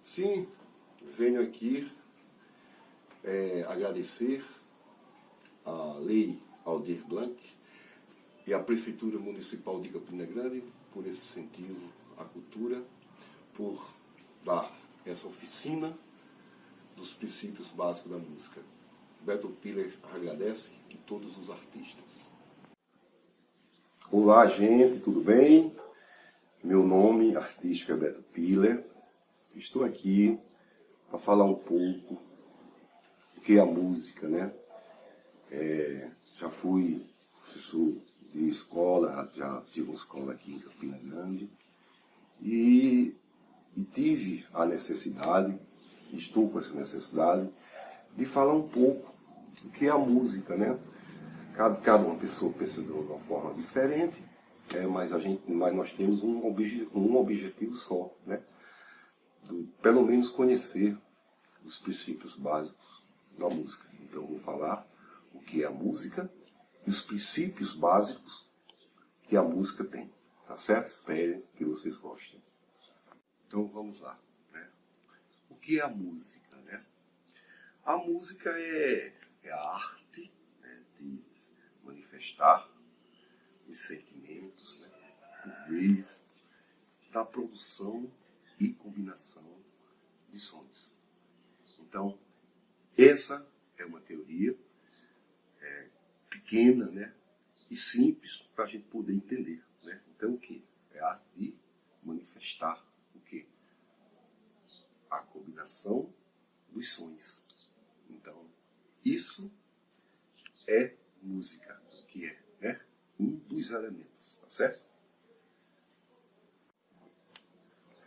Sim, venho aqui agradecer a Lei Aldir Blanc e a Prefeitura Municipal de Campina Grande por esse incentivo à cultura, por dar essa oficina dos princípios básicos da música. Beto Piller agradece e todos os artistas. Olá, gente, tudo bem? Meu nome artístico é Beto Piller. Estou aqui para falar um pouco do que é a música, né? Já fui professor de escola, já tive uma escola aqui em Campina Grande e tive a necessidade, estou com essa necessidade de falar um pouco do que é a música, né? Cada uma pessoa pensa de uma forma diferente, mas nós temos um objetivo só, né? Pelo menos conhecer os princípios básicos da música. Então, eu vou falar o que é a música e os princípios básicos que a música tem. Tá certo? Espero que vocês gostem. Então, vamos lá. Né? O que é a música? Né? A música é a arte, né, de manifestar os sentimentos, né, o brilho da produção e combinação de sons. Então, essa é uma teoria pequena, né, e simples para a gente poder entender. Né? Então, o que? É a arte de manifestar o que? A combinação dos sons. Então, isso é música, que é, né, um dos elementos, tá certo?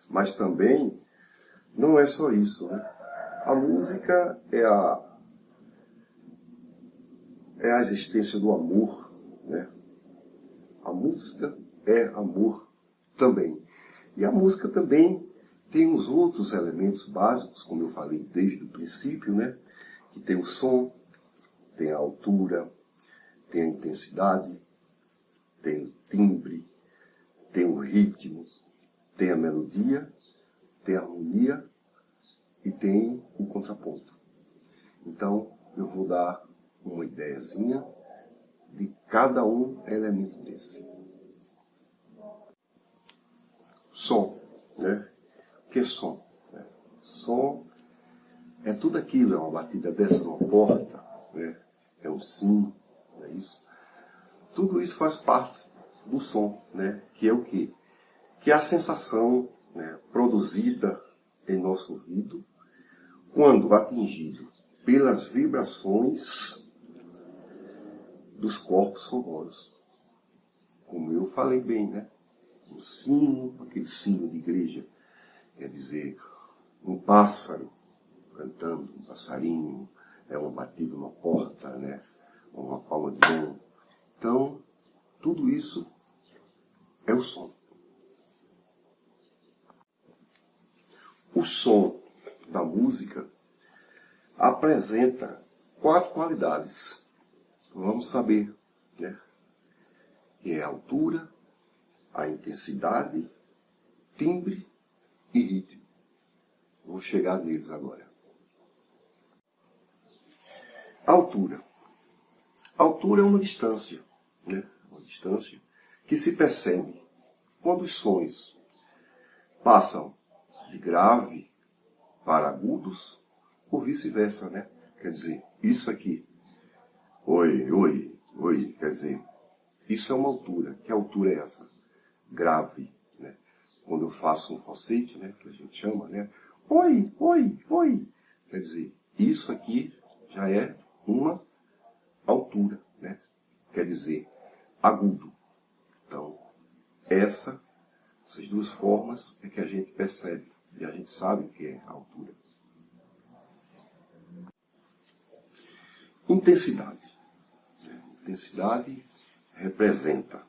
Mas também não é só isso, né? A música é a existência do amor, né? A música é amor também. E a música também tem os outros elementos básicos, como eu falei desde o princípio, né? Que tem o som, tem a altura, tem a intensidade, tem o timbre, tem o ritmo, tem a melodia, tem a harmonia e tem o contraponto. Então, eu vou dar uma ideiazinha de cada um elemento desse. Som, né? O que é som? Som é tudo aquilo, é uma batida dessa numa porta, né? É um sino, não é isso? Tudo isso faz parte do som, né? Que é o quê? Que é a sensação, né, produzida em nosso ouvido quando atingido pelas vibrações dos corpos sonoros. Como eu falei bem, né? Um sino, aquele sino de igreja, quer dizer, um pássaro cantando, um passarinho, uma batida numa porta, né? Uma palma de mão. Então, tudo isso é o som. O som da música apresenta 4 qualidades. Vamos saber, né? Que é a altura, a intensidade, timbre e ritmo. Vou chegar neles agora. A altura. A altura é uma distância, né? Uma distância que se percebe quando os sons passam de grave para agudos ou vice-versa, né? Quer dizer, isso aqui, oi, oi, oi, quer dizer, isso é uma altura. Que altura é essa? Grave, né? Quando eu faço um falsete, né, que a gente chama, né? Oi, oi, oi. Quer dizer, isso aqui já é uma altura, né? Quer dizer, agudo. Então, essas 2 formas é que a gente percebe e a gente sabe o que é a altura. Intensidade. Intensidade representa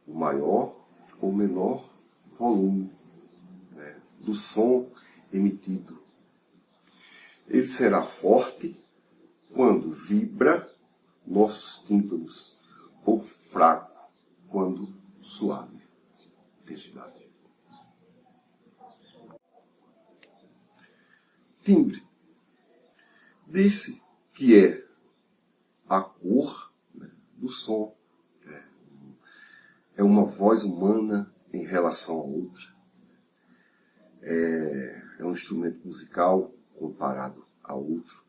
o maior ou menor volume, né, do som emitido. Ele será forte quando vibra nossos tímpanos, ou fraco quando suave. Intensidade. Timbre. Disse que é a cor, né, do som. É uma voz humana em relação a outra. É um instrumento musical comparado a outro.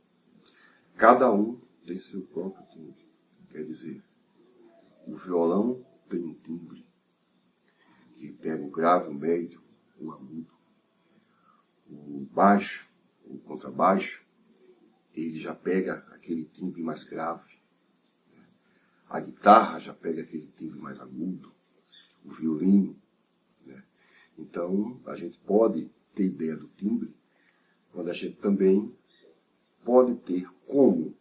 Cada um tem seu próprio timbre. Quer dizer, o violão tem um timbre que pega o grave, o médio, o agudo. O baixo, o contrabaixo, ele já pega aquele timbre mais grave. A guitarra já pega aquele timbre mais agudo. O violino. Né? Então, a gente pode ter ideia do timbre quando a gente também pode ter como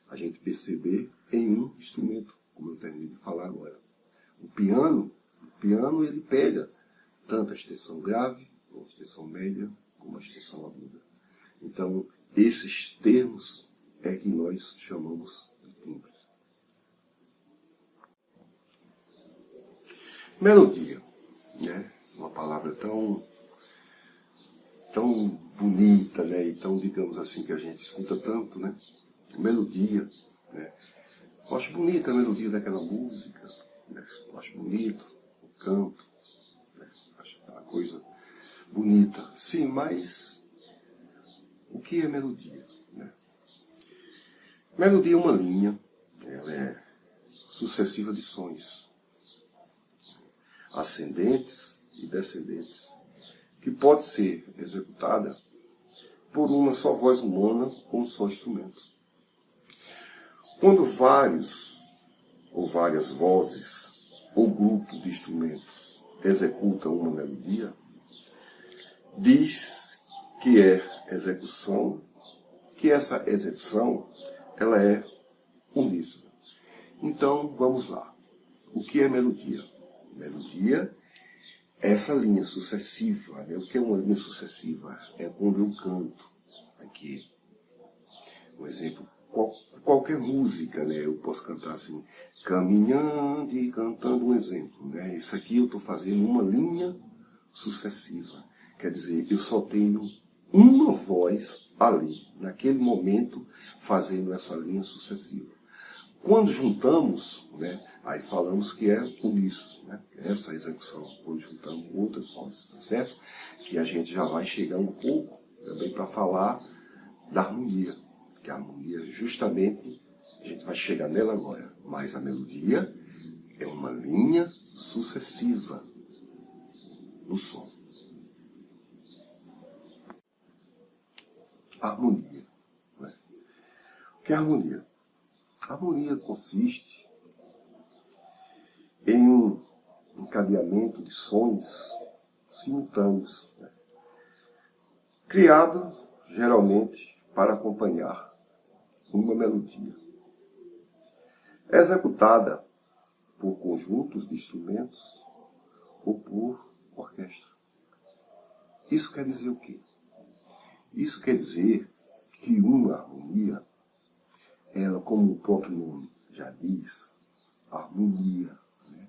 a gente perceber em um instrumento, como eu terminei de falar agora. O piano ele pega tanto a extensão grave, como a extensão média, como a extensão aguda. Então, esses termos é que nós chamamos de timbres. Melodia, né? Uma palavra tão bonita, né? E tão, digamos assim, que a gente escuta tanto, né? Melodia, né? Eu acho bonita a melodia daquela música, né? Eu acho bonito o canto, né? Acho aquela coisa bonita. Sim, mas o que é melodia, né? Melodia é uma linha, ela é sucessiva de sons, ascendentes e descendentes, que pode ser executada por uma só voz humana ou um só instrumento. Quando vários ou várias vozes ou grupo de instrumentos executam uma melodia, diz que é execução, que essa execução ela é uníssona. Então, vamos lá. O que é melodia? Melodia é essa linha sucessiva. Né? O que é uma linha sucessiva? É quando eu canto aqui. Um exemplo, qualquer música, né? Eu posso cantar assim, caminhando e cantando um exemplo. Né? Isso aqui eu estou fazendo uma linha sucessiva. Quer dizer, eu só tenho uma voz ali, naquele momento, fazendo essa linha sucessiva. Quando juntamos, né, aí falamos que é uníssono, né, essa execução. Quando juntamos outras vozes, tá certo? Que a gente já vai chegar um pouco também para falar da harmonia. Que a harmonia, justamente, a gente vai chegar nela agora. Mas a melodia é uma linha sucessiva no som. Harmonia. Né? O que é harmonia? A harmonia consiste em um encadeamento de sons simultâneos, né? Criado geralmente para acompanhar uma melodia. É executada por conjuntos de instrumentos ou por orquestra. Isso quer dizer o quê? Isso quer dizer que uma harmonia, ela, como o próprio nome já diz, harmonia, né?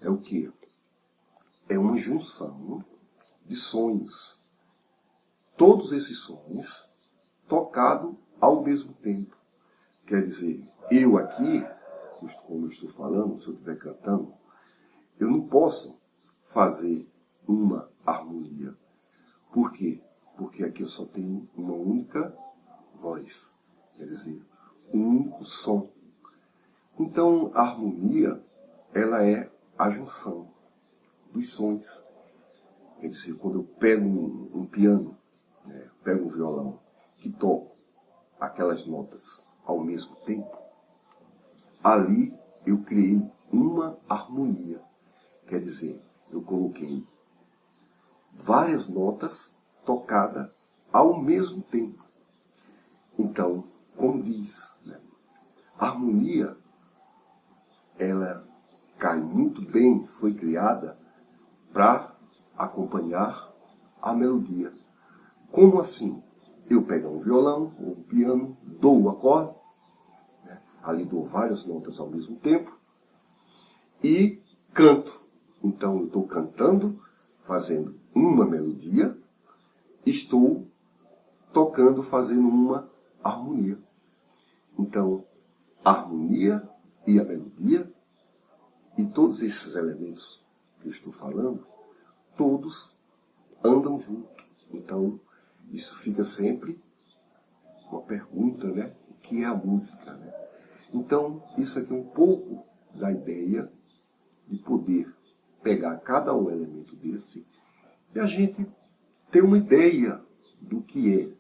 É o quê? É uma junção de sons. Todos esses sons tocados ao mesmo tempo. Quer dizer, eu aqui, como eu estou falando, se eu estiver cantando, eu não posso fazer uma harmonia. Por quê? Porque aqui eu só tenho uma única voz. Quer dizer, um único som. Então, a harmonia, ela é a junção dos sons. Quer dizer, quando eu pego um piano, né, pego um violão, que toco aquelas notas ao mesmo tempo, ali eu criei uma harmonia. Quer dizer, eu coloquei várias notas tocadas ao mesmo tempo. Então, como diz, né, a harmonia, ela cai muito bem, foi criada para acompanhar a melodia. Como assim? Eu pego um violão ou um piano, dou o acorde, né, ali dou várias notas ao mesmo tempo, e canto. Então eu estou cantando, fazendo uma melodia, estou tocando, fazendo uma harmonia. Então, a harmonia e a melodia, e todos esses elementos que eu estou falando, todos andam juntos. Então, isso fica sempre uma pergunta, né? O que é a música, né? Então, isso aqui é um pouco da ideia de poder pegar cada um elemento desse e a gente ter uma ideia do que é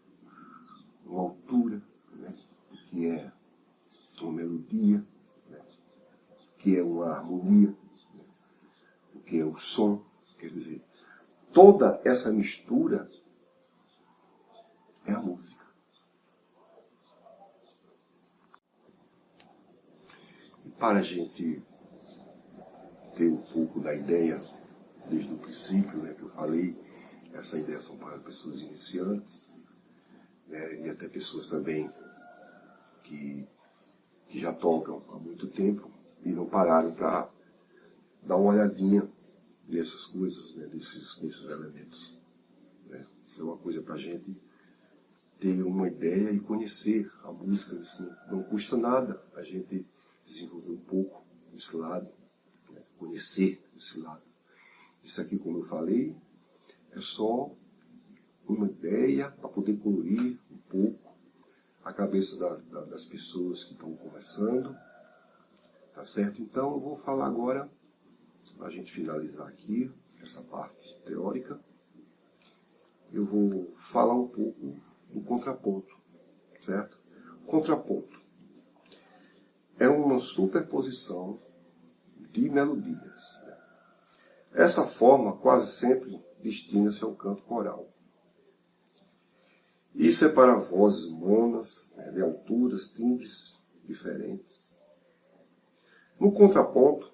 uma altura, né? Do que é uma melodia, né? O que é uma harmonia, né? O que é o som. Quer dizer, toda essa mistura é a música. E para a gente ter um pouco da ideia, desde o princípio, né, que eu falei, essa ideia são para pessoas iniciantes, né, e até pessoas também que já tocam há muito tempo e não pararam para dar uma olhadinha nessas coisas, né, nesses elementos. Né. Isso é uma coisa para a gente ter uma ideia e conhecer a música. Isso não custa nada a gente desenvolver um pouco esse lado, né, conhecer esse lado. Isso aqui, como eu falei, é só uma ideia para poder colorir um pouco a cabeça das pessoas que estão começando, tá certo? Então eu vou falar agora, para a gente finalizar aqui essa parte teórica, eu vou falar um pouco do contraponto, certo? Contraponto é uma superposição de melodias. Essa forma quase sempre destina-se ao canto coral. Isso é para vozes monas, né, de alturas, timbres diferentes. No contraponto,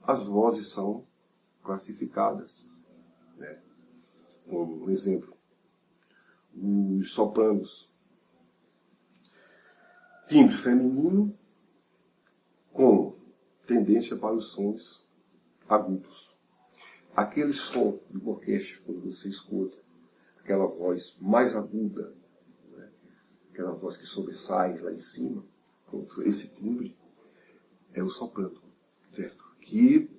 as vozes são classificadas, né? Como um exemplo, os sopranos. Timbre feminino com tendência para os sons agudos. Aquele som de orquestra, quando você escuta, aquela voz mais aguda, né? Aquela voz que sobressai lá em cima, esse timbre é o soprano, certo? Que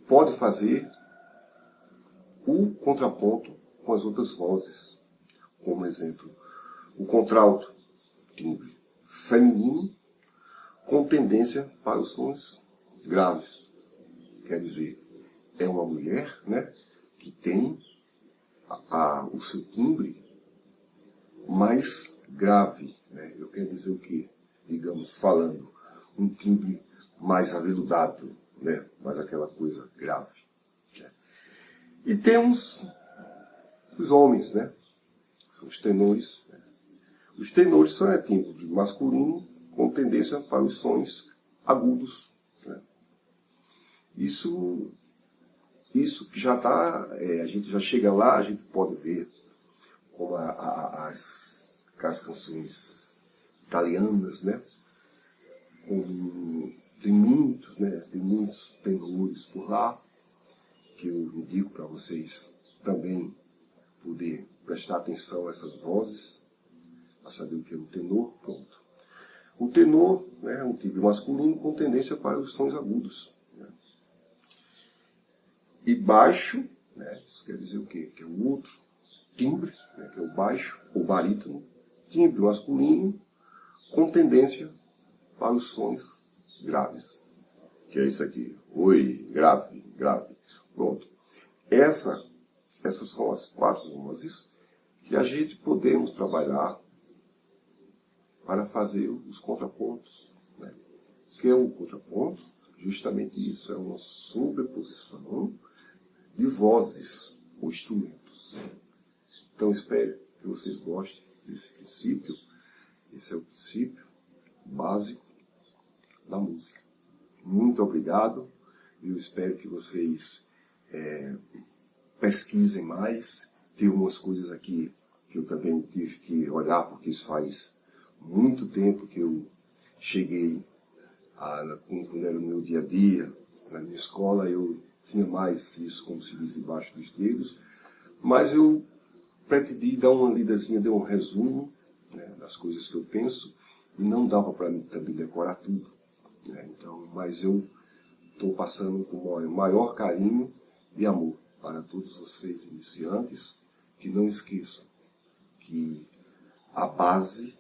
pode fazer o contraponto com as outras vozes. Como exemplo, o contralto, timbre feminino, com tendência para os sons graves. Quer dizer, é uma mulher, né, que tem o seu timbre mais grave, né? Eu quero dizer o quê? Digamos, falando, um timbre mais aveludado, né? Mais aquela coisa grave. Né? E temos os homens, né? São os tenores. Né? Os tenores são timbre masculino com tendência para os sons agudos. Né? Isso que já está, a gente já chega lá, a gente pode ver como as canções italianas, né? Tem muitos tenores por lá, que eu indico para vocês também poder prestar atenção a essas vozes, para saber o que é um tenor. Pronto. O tenor, né, é um timbre masculino com tendência para os sons agudos. Né? E baixo, né, isso quer dizer o quê? Que é o outro timbre, né, que é o baixo, ou barítono, timbre masculino com tendência para os sons graves. Que é isso aqui. Oi, grave, grave. Pronto. Essas são as 4 vozes que a gente podemos trabalhar para fazer os contrapontos. Né? O que é um contraponto? Justamente isso, é uma sobreposição de vozes ou instrumentos. Então espero que vocês gostem desse princípio. Esse é o princípio básico da música. Muito obrigado. Eu espero que vocês pesquisem mais. Tem umas coisas aqui que eu também tive que olhar, porque isso faz muito tempo que eu cheguei quando era no meu dia a dia, Na minha escola eu tinha mais isso, como se diz, debaixo dos dedos, mas eu pretendi dar uma lidazinha, dar um resumo, né, das coisas que eu penso, e não dava para mim também decorar tudo, né? Então, mas eu estou passando com o maior carinho e amor para todos vocês iniciantes, que não esqueçam que a base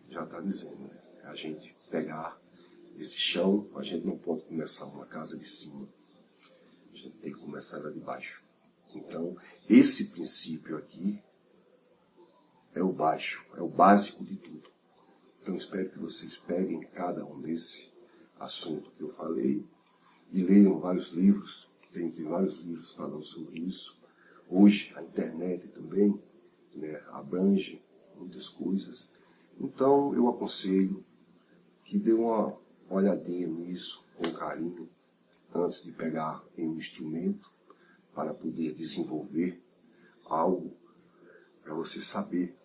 já está dizendo, né? A gente pegar esse chão, a gente não pode começar uma casa de cima, a gente tem que começar ela de baixo. Então, esse princípio aqui é o baixo, é o básico de tudo. Então, espero que vocês peguem cada um desse assunto que eu falei e leiam vários livros, tem vários livros falando sobre isso. Hoje, a internet também, né, abrange muitas coisas. Então, eu aconselho que dê uma olhadinha nisso com carinho, antes de pegar em um instrumento, para poder desenvolver algo, para você saber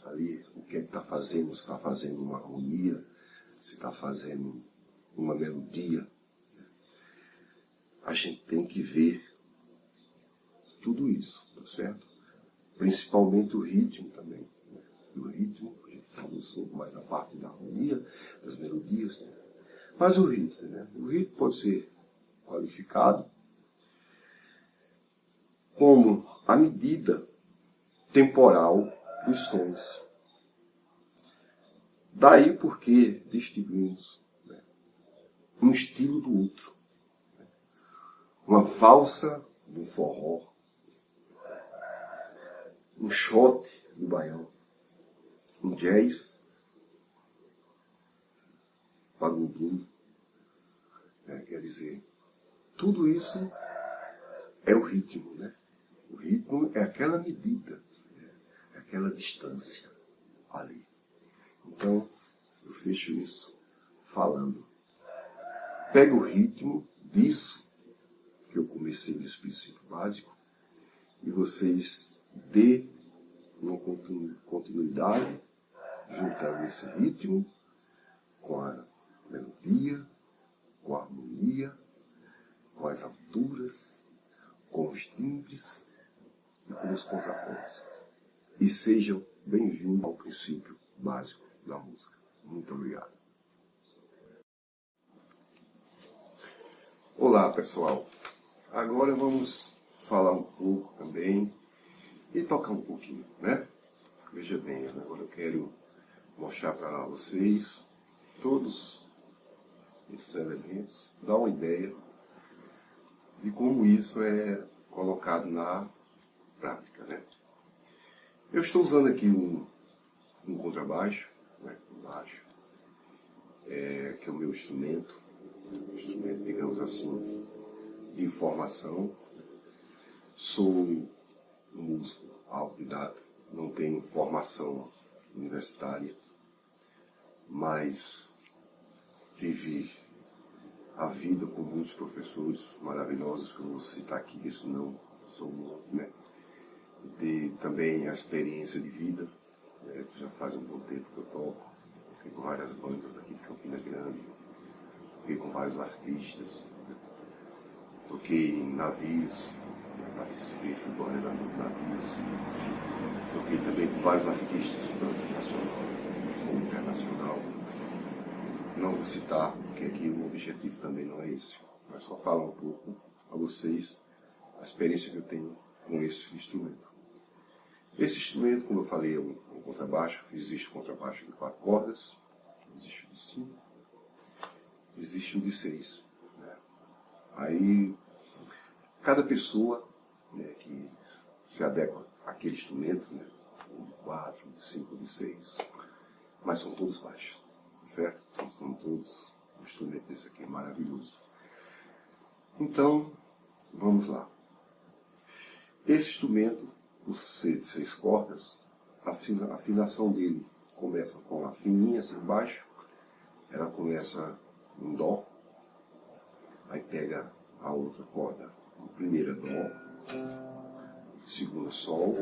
ali o que é que está fazendo, se está fazendo uma harmonia, se está fazendo uma melodia. A gente tem que ver tudo isso, tá certo? Principalmente o ritmo também, né? O ritmo, a gente falou sobre mais na parte da harmonia, das melodias, né? Mas o ritmo, né? O ritmo pode ser qualificado como a medida temporal dos sons. Daí porque distinguimos, né, um estilo do outro. Uma valsa do forró, um shot do baião, um jazz, bagulho, né? Quer dizer, tudo isso é o ritmo, né? O ritmo é aquela medida, né? É aquela distância ali. Então, eu fecho isso falando. Pega o ritmo disso que eu comecei nesse princípio básico e vocês dê uma continuidade juntando esse ritmo com a melodia, com a harmonia, com as alturas, com os timbres e com os contrapontos. E sejam bem-vindos ao princípio básico da música. Muito obrigado. Olá, pessoal. Agora vamos falar um pouco também e tocar um pouquinho, né? Veja bem, agora eu quero mostrar para vocês todos esses elementos, dar uma ideia de como isso é colocado na prática, né? Eu estou usando aqui um contrabaixo, né? Baixo, que é o meu instrumento, digamos assim, de formação. Sou um músico autodidata, não tenho formação universitária, mas tive a vida com muitos professores maravilhosos, que eu vou citar aqui, que senão sou muito, né? De também a experiência de vida, né? Já faz um bom tempo que eu toco, toquei com várias bandas aqui de Campina Grande, toquei com vários artistas, né? Toquei em navios, participei, fui coordenador de navios, toquei também com vários artistas, tanto nacional como internacional. Não vou citar, porque aqui o objetivo também não é esse, mas só falar um pouco a vocês a experiência que eu tenho com esse instrumento. Esse instrumento, como eu falei, é um contrabaixo. Existe o contrabaixo de 4 cordas, existe o de 5, existe o de 6. Né? Aí, cada pessoa, né, que se adequa àquele instrumento, né, o de 4, o de 5, o de 6, mas são todos baixos, certo? São todos um instrumento desse aqui, maravilhoso. Então, vamos lá. Esse instrumento, o C de 6 cordas, a afinação dele começa com a fininha, assim, baixo, ela começa em Dó, aí pega a outra corda, a primeira Dó, segunda Sol,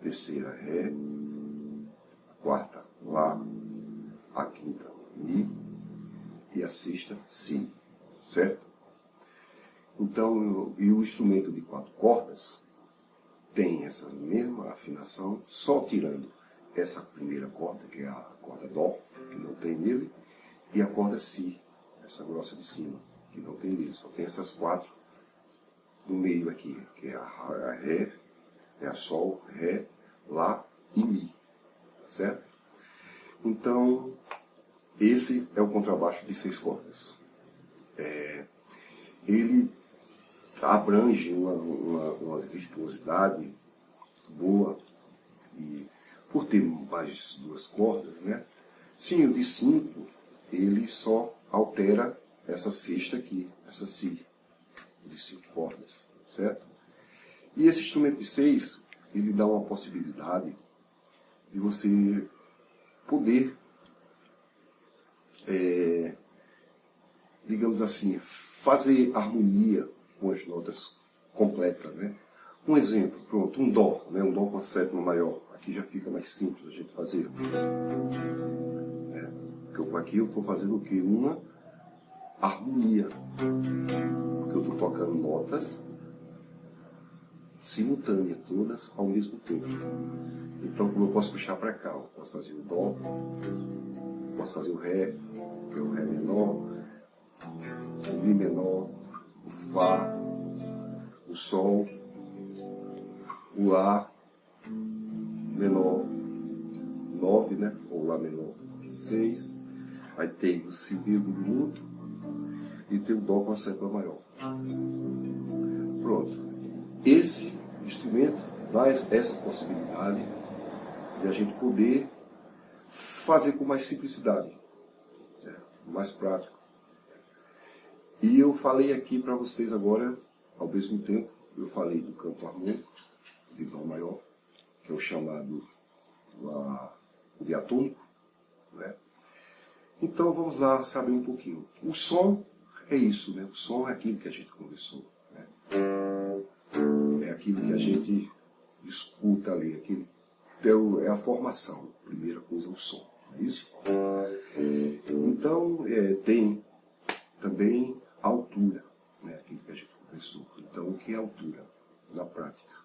terceira Ré, a quarta Lá, a quinta Mi e a sexta Si, certo? Então, e o instrumento de 4 cordas tem essa mesma afinação, só tirando essa primeira corda, que é a corda Dó, que não tem nele, e a corda Si, essa grossa de cima, que não tem nele, só tem essas 4 no meio aqui, que é a Ré, é a Sol, Ré, Lá e Mi, certo? Então, esse é o contrabaixo de 6 cordas. Ele abrange uma virtuosidade boa, e por ter mais 2 cordas, né? Sim, o de 5, ele só altera essa sexta aqui, essa Si, de 5 cordas, certo? E esse instrumento de 6, ele dá uma possibilidade de você poder, digamos assim, fazer harmonia com as notas completas, né? Um exemplo, pronto, um Dó, né? Um Dó com a sétima maior. Aqui já fica mais simples a gente fazer. Porque aqui eu estou fazendo o quê? Uma harmonia. Porque eu estou tocando notas simultâneas, todas ao mesmo tempo. Então, como eu posso puxar para cá, eu posso fazer o Dó, posso fazer o Ré, que é o Ré menor, o Mi menor, o Fá, o Sol, o Lá menor 9, né? Ou Lá menor 6. Aí tem o Si diminuto e tem o Dó com a sétima maior. Pronto. Esse instrumento dá essa possibilidade de a gente poder fazer com mais simplicidade, né? Mais prático. E eu falei aqui para vocês agora, ao mesmo tempo, eu falei do campo harmônico, de Dó maior, que é o chamado diatônico, né? Então vamos lá saber um pouquinho. O som é isso, né? O som é aquilo que a gente conversou, né? É aquilo que a gente escuta ali, é a formação. A primeira coisa é o som, é isso? Então tem também a altura, né? Aquilo que a gente conversou. Então o que é altura na prática?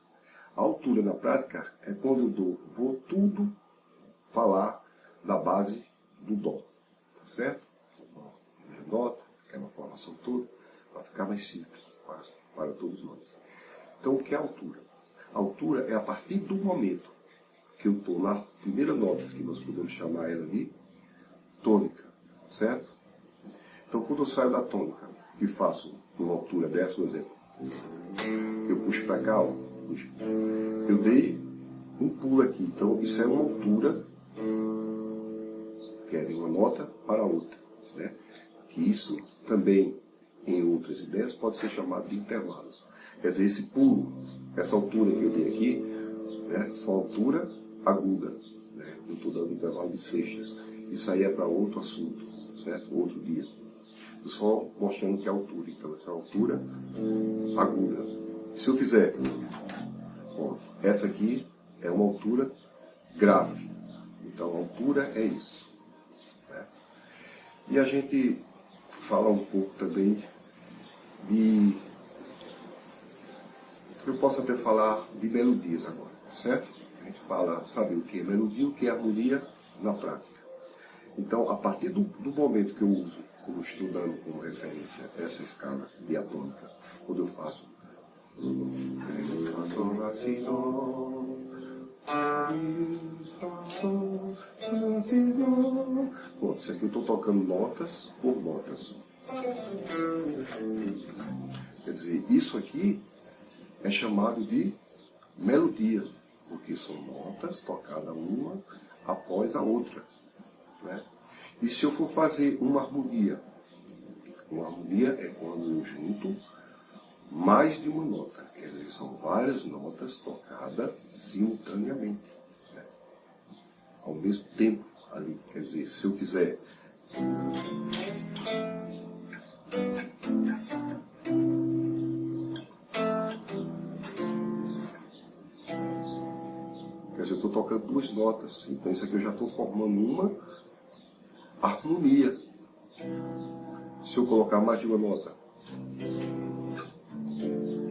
A altura na prática é quando eu vou tudo falar da base do Dó, tá certo? Primeira nota, aquela formação toda, para ficar mais simples para todos nós. Então, o que é a altura? A altura é a partir do momento que eu estou na primeira nota, que nós podemos chamar ela de tônica, certo? Então, quando eu saio da tônica e faço uma altura dessa, por exemplo, eu puxo para cá, ó, eu dei um pulo aqui. Então, isso é uma altura, que é de uma nota para outra, né? Que isso também, em outras ideias, pode ser chamado de intervalos. Quer dizer, esse pulo, essa altura que eu dei aqui, né, foi uma altura aguda, né? Eu estou dando intervalo de sextas. Isso aí é para outro assunto, certo? Outro dia. Eu só mostrando que é a altura. Então, essa é a altura aguda. Se eu fizer, ó, essa aqui é uma altura grave. Então, a altura é isso, né? E a gente fala um pouco também de... Eu posso até falar de melodias agora, certo? A gente fala, sabe o que é melodia, o que é harmonia na prática. Então, a partir do momento que eu uso, como estou dando como referência essa escala diatônica, quando eu faço bom, isso aqui eu estou tocando notas por notas. Quer dizer, isso aqui é chamado de melodia, porque são notas tocadas uma após a outra, né? E se eu for fazer uma harmonia é quando eu junto mais de uma nota, quer dizer, são várias notas tocadas simultaneamente, né? Ao mesmo tempo ali. Quer dizer, se eu fizer eu estou tocando duas notas, então isso aqui eu já estou formando uma harmonia. Se eu colocar mais de uma nota,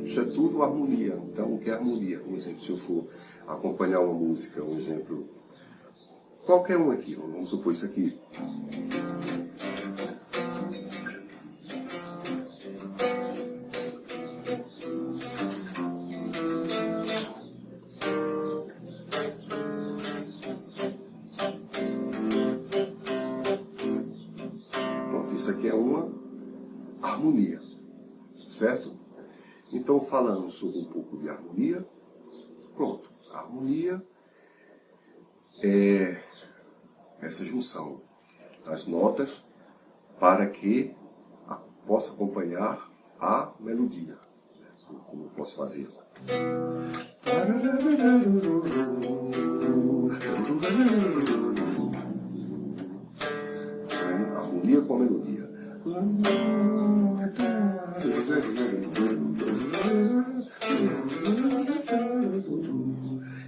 isso é tudo harmonia. Então, o que é harmonia? Um exemplo, se eu for acompanhar uma música, um exemplo, qualquer um aqui, vamos supor isso aqui. Pronto, isso aqui é uma harmonia, certo? Então, falando sobre um pouco de harmonia, pronto. A harmonia é essa junção das notas para que possa acompanhar a melodia. Como eu posso fazer? Harmonia com a melodia.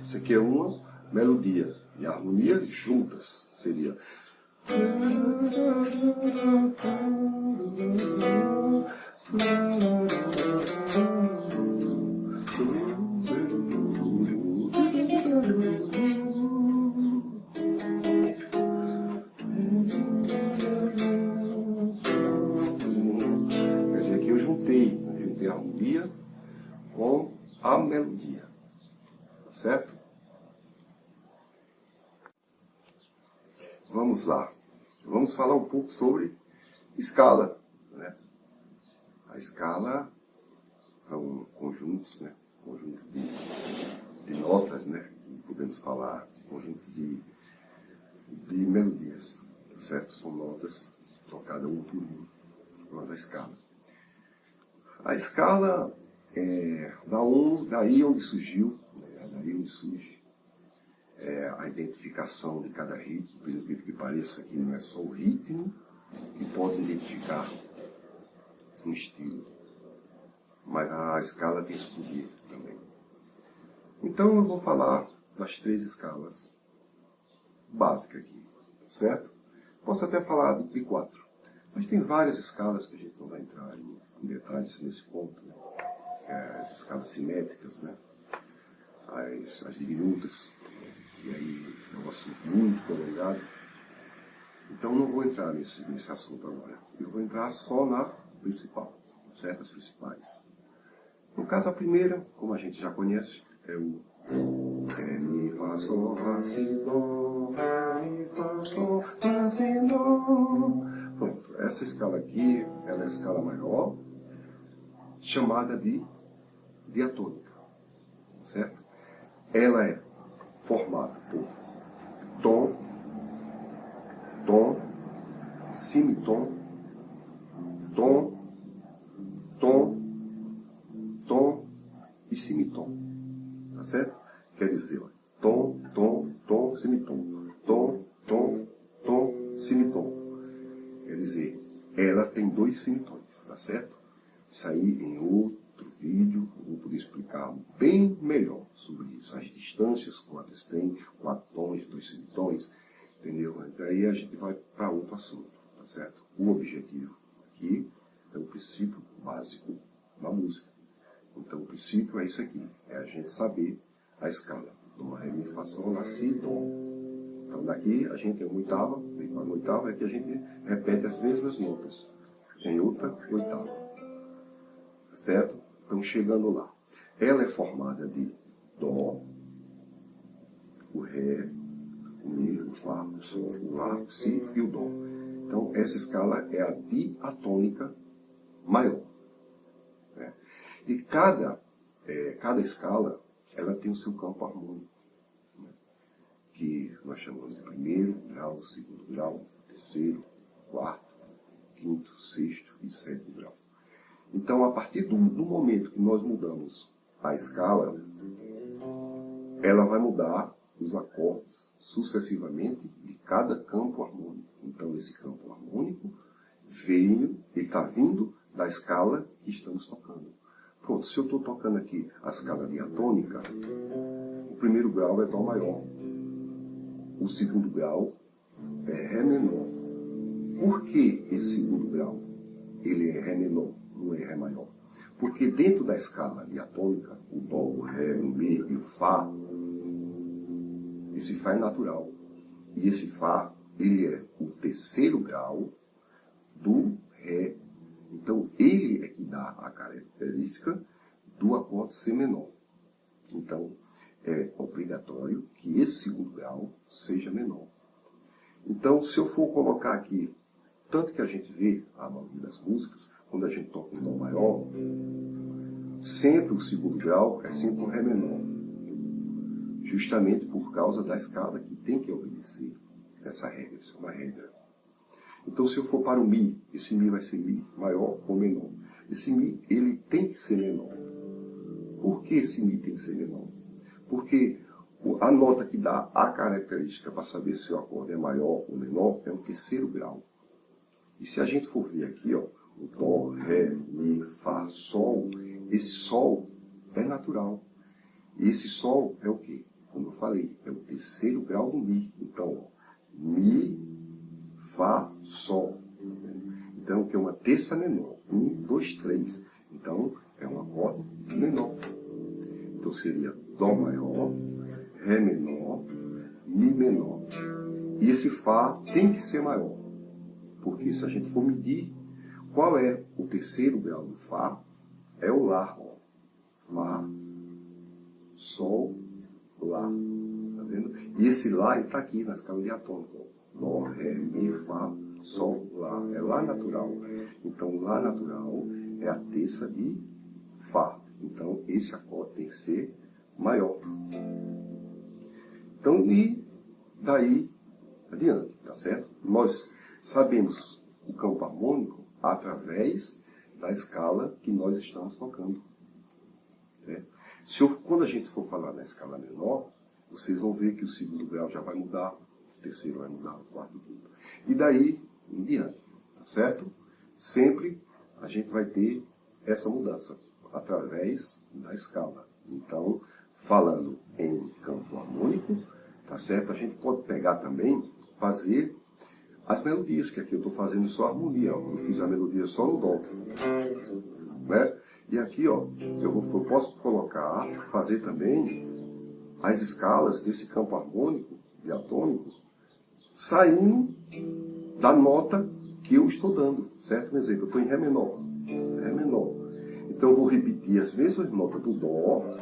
Isso aqui é uma melodia e harmonia juntas seria. Quer dizer, aqui eu juntei a harmonia com a melodia, certo? Vamos lá. Vamos falar um pouco sobre escala, né? A escala são conjuntos, né? Conjuntos de notas, né? E podemos falar conjunto de melodias, certo? São notas tocadas um por um, mas a escala. A escala é daí onde surgiu, né? Daí onde surge a identificação de cada ritmo, pelo que pareça que não é só o ritmo que pode identificar um estilo, mas a escala tem esse poder também. Então eu vou falar das 3 escalas básicas aqui, certo? Posso até falar de P4, mas tem várias escalas que a gente não vai entrar em detalhes nesse ponto, né? As escalas simétricas, né? As diminutas. E aí é um assunto muito prolongado. Então não vou entrar nesse assunto agora. Eu vou entrar só na principal, certo? As principais. No caso, a primeira, como a gente já conhece, é o Ré, Mi, Fá, Sol, Lá, Si, Dó, Ré, Mi, Fá, Sol, Lá, Si, Dó. Pronto, essa escala aqui, ela é a escala maior, chamada de diatônica, certo? Ela é formada por tom, tom, semitom, tom, tom, tom e semitom. Tá certo? Quer dizer, ó, tom, tom, tom, semitom. Tom, tom, tom, semitom. Quer dizer, ela tem 2 semitons, tá certo? Isso aí em outro vídeo eu vou poder explicar bem melhor sobre isso. As distâncias, quantas tem, 4 tons, 2 semitons, entendeu? Então aí a gente vai para outro assunto, tá certo? O objetivo aqui é o princípio básico da música. Então o princípio é isso aqui, é a gente saber a escala. Dó, Ré, Mi, Fá, Sol, Lá, Si, Dó. Então daqui a gente tem uma oitava, vem para uma oitava, é que a gente repete as mesmas notas em outra oitava. Tá certo? Então chegando lá. Ela é formada de Dó, o Ré, o Mi, o Fá, o Sol, o Lá, o Si e o Dó. Então essa escala é a diatônica maior. Né? E cada escala ela tem o seu campo harmônico, né? Que nós chamamos de primeiro grau, segundo grau, terceiro, quarto, quinto, sexto e sétimo grau. Então, a partir do momento que nós mudamos a escala, ela vai mudar os acordes sucessivamente de cada campo harmônico. Então, esse campo harmônico ele está vindo da escala que estamos tocando. Pronto, se eu estou tocando aqui a escala diatônica, o primeiro grau é Dó maior, o segundo grau é Ré menor. Por que esse segundo grau? ele é Ré menor, não é Ré maior. Porque dentro da escala diatônica, o Dó, o Ré, o Mi e o Fá, esse Fá é natural. E esse Fá, ele é o terceiro grau do Ré. Então, ele é que dá a característica do acorde C menor. Então, é obrigatório que esse segundo grau seja menor. Então, se eu for colocar aqui, tanto que a gente vê a maioria das músicas, quando a gente toca em Dó maior, sempre o segundo grau é sempre um Ré menor. Justamente por causa da escala que tem que obedecer essa regra, isso é uma regra. Então, se eu for para o Mi, esse Mi vai ser Mi maior ou menor. Esse Mi, ele tem que ser menor. Por que esse Mi tem que ser menor? Porque a nota que dá a característica para saber se o acorde é maior ou menor é o terceiro grau. E se a gente for ver aqui, ó, o Dó, Ré, Mi, Fá, Sol, esse Sol é natural. E esse Sol é o quê? Como eu falei, é o terceiro grau do Mi. Então, ó, Mi, Fá, Sol. Então, que é uma terça menor. 1, 2, 3. Então, é um acorde menor. Então, seria Dó maior, Ré menor, Mi menor. E esse Fá tem que ser maior. Porque se a gente for medir qual é o terceiro grau do Fá, é o Lá. Ó. Fá, Sol, Lá. Tá vendo? E esse Lá está aqui na escala diatônica. Dó, Ré, Mi, Fá, Sol, Lá. É Lá natural. Então, Lá natural é a terça de Fá. Então, esse acorde tem que ser maior. Então, e daí adiante, tá certo? Nós sabemos o campo harmônico através da escala que nós estamos tocando. Certo? Quando a gente for falar na escala menor, vocês vão ver que o segundo grau já vai mudar, o terceiro vai mudar, o quarto, o quinto. E daí em diante, tá certo? Sempre a gente vai ter essa mudança através da escala. Então, falando em campo harmônico, tá certo? A gente pode pegar também, fazer as melodias, que aqui eu estou fazendo só harmonia, ó. Eu fiz a melodia só no Dó, né? E aqui, ó, eu posso colocar, fazer também as escalas desse campo harmônico, diatônico, saindo da nota que eu estou dando, certo? Por exemplo, eu estou em Ré menor, Ré menor. Então eu vou repetir as mesmas notas do Dó,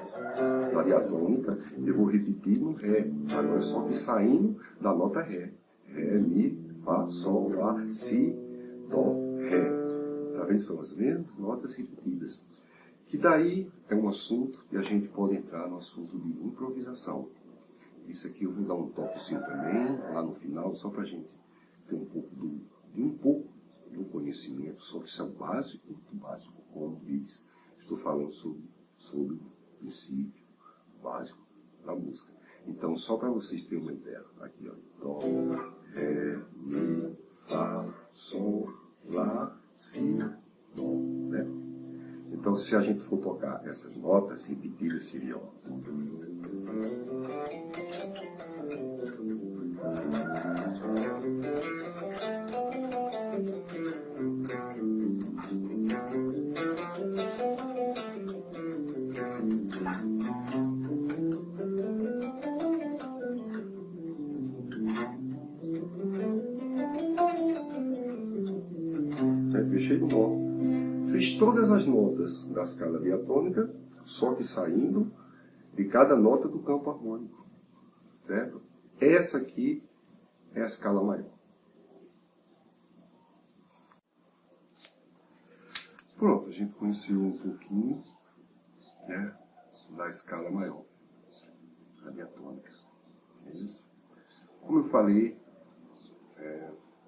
da diatônica, eu vou repetir no Ré, agora só que saindo da nota Ré. Ré, Mi, Fá, Sol, Lá, Si, Dó, Ré. Tá vendo? São as mesmas notas repetidas. Que daí é um assunto e a gente pode entrar no assunto de improvisação. Isso aqui eu vou dar um toquezinho também, lá no final, só para a gente ter um pouco do conhecimento, só que isso é o básico do básico, como diz. Estou falando sobre o princípio básico da música. Então, só para vocês terem uma ideia, aqui, ó, Dó, Ré, Mi, Fá, Sol, Lá, Si, Dó, né? Então, se a gente for tocar essas notas repetidas, seria, ó. Fechei no Dó. Fiz todas as notas da escala diatônica, só que saindo de cada nota do campo harmônico. Certo? Essa aqui é a escala maior. Pronto, a gente conheceu um pouquinho, né, da escala maior, a diatônica. É isso? Como eu falei,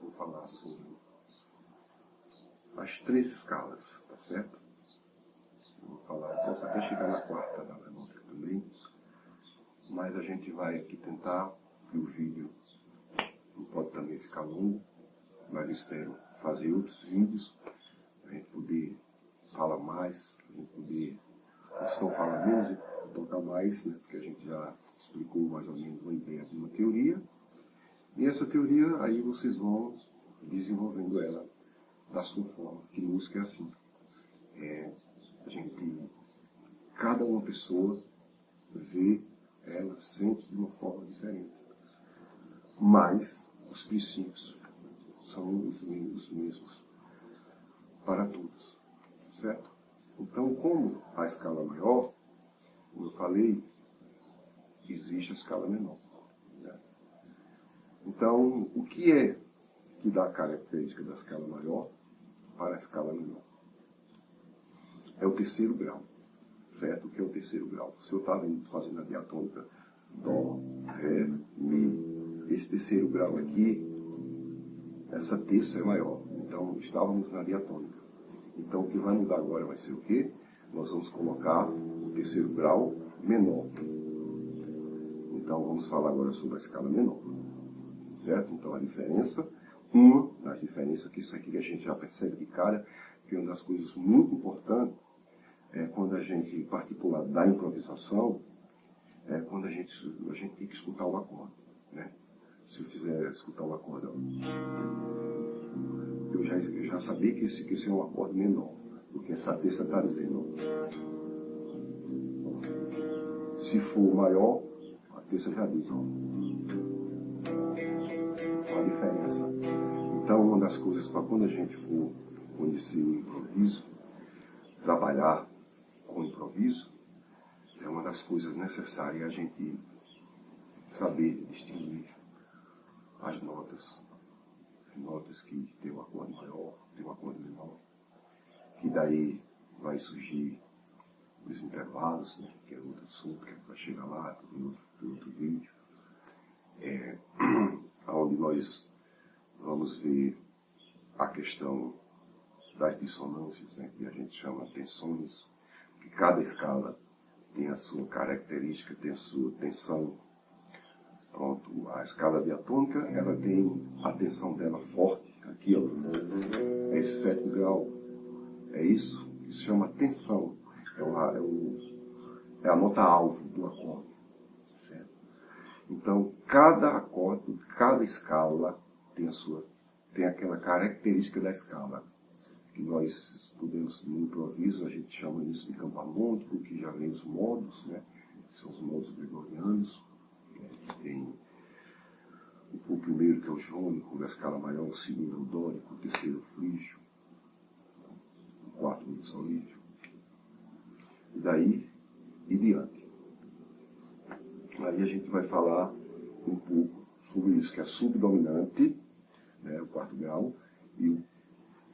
vou falar sobre as 3 escalas, tá certo? Vou falar, posso até chegar na quarta da harmônica também, mas a gente vai aqui tentar, e o vídeo não pode também ficar longo, mas espero fazer outros vídeos, para a gente poder falar mais, para a gente poder, se não falar menos, tocar mais, né? Porque a gente já explicou mais ou menos uma ideia de uma teoria, e essa teoria aí vocês vão desenvolvendo ela da sua forma. Que música é assim. Cada uma pessoa vê, ela sente de uma forma diferente. Mas os princípios são os mesmos para todos, certo? Então, como a escala maior, como eu falei, existe a escala menor. Né? Então, o que é que dá a característica da escala maior para a escala menor? É o terceiro grau, certo? O que é o terceiro grau? Se eu estava fazendo a diatônica, Dó, Ré, Mi, esse terceiro grau aqui, essa terça é maior. Então, estávamos na diatônica. Então, o que vai mudar agora vai ser o quê? Nós vamos colocar o terceiro grau menor. Então, vamos falar agora sobre a escala menor. Certo? Então, a diferença, uma das diferenças, que isso aqui que a gente já percebe de cara, que é uma das coisas muito importantes, é quando a gente, em particular da improvisação, é quando a gente tem que escutar o acorde. Né? Se eu fizer escutar o acorde, eu já sabia que esse é um acorde menor, porque essa terça está dizendo. Se for maior, a terça já diz. A diferença. Então, uma das coisas para quando a gente for conhecer o improviso, trabalhar com o improviso, é uma das coisas necessárias a gente saber distinguir as notas. Notas que tem um acorde maior, tem um acorde menor, que daí vai surgir os intervalos, né, que é outro assunto que vai chegar lá, em outro vídeo, onde nós vamos ver a questão das dissonâncias, né, que a gente chama de tensões, que cada escala tem a sua característica, tem a sua tensão. Pronto, a escala diatônica, ela tem a tensão dela forte, aqui, ó, é esse sétimo grau, é isso que se chama tensão, é a nota-alvo do acorde, certo? Então, cada acorde, cada escala tem aquela característica da escala, que nós podemos, no improviso, a gente chama isso de campo harmônico, que já vem os modos, né, que são os modos gregorianos, que tem o primeiro, que é o jônico, da escala maior, o segundo é o dórico, o terceiro é o frígio, o quarto é o solídio, e daí e diante. Aí a gente vai falar um pouco sobre isso, que é a subdominante, né, o quarto grau, e o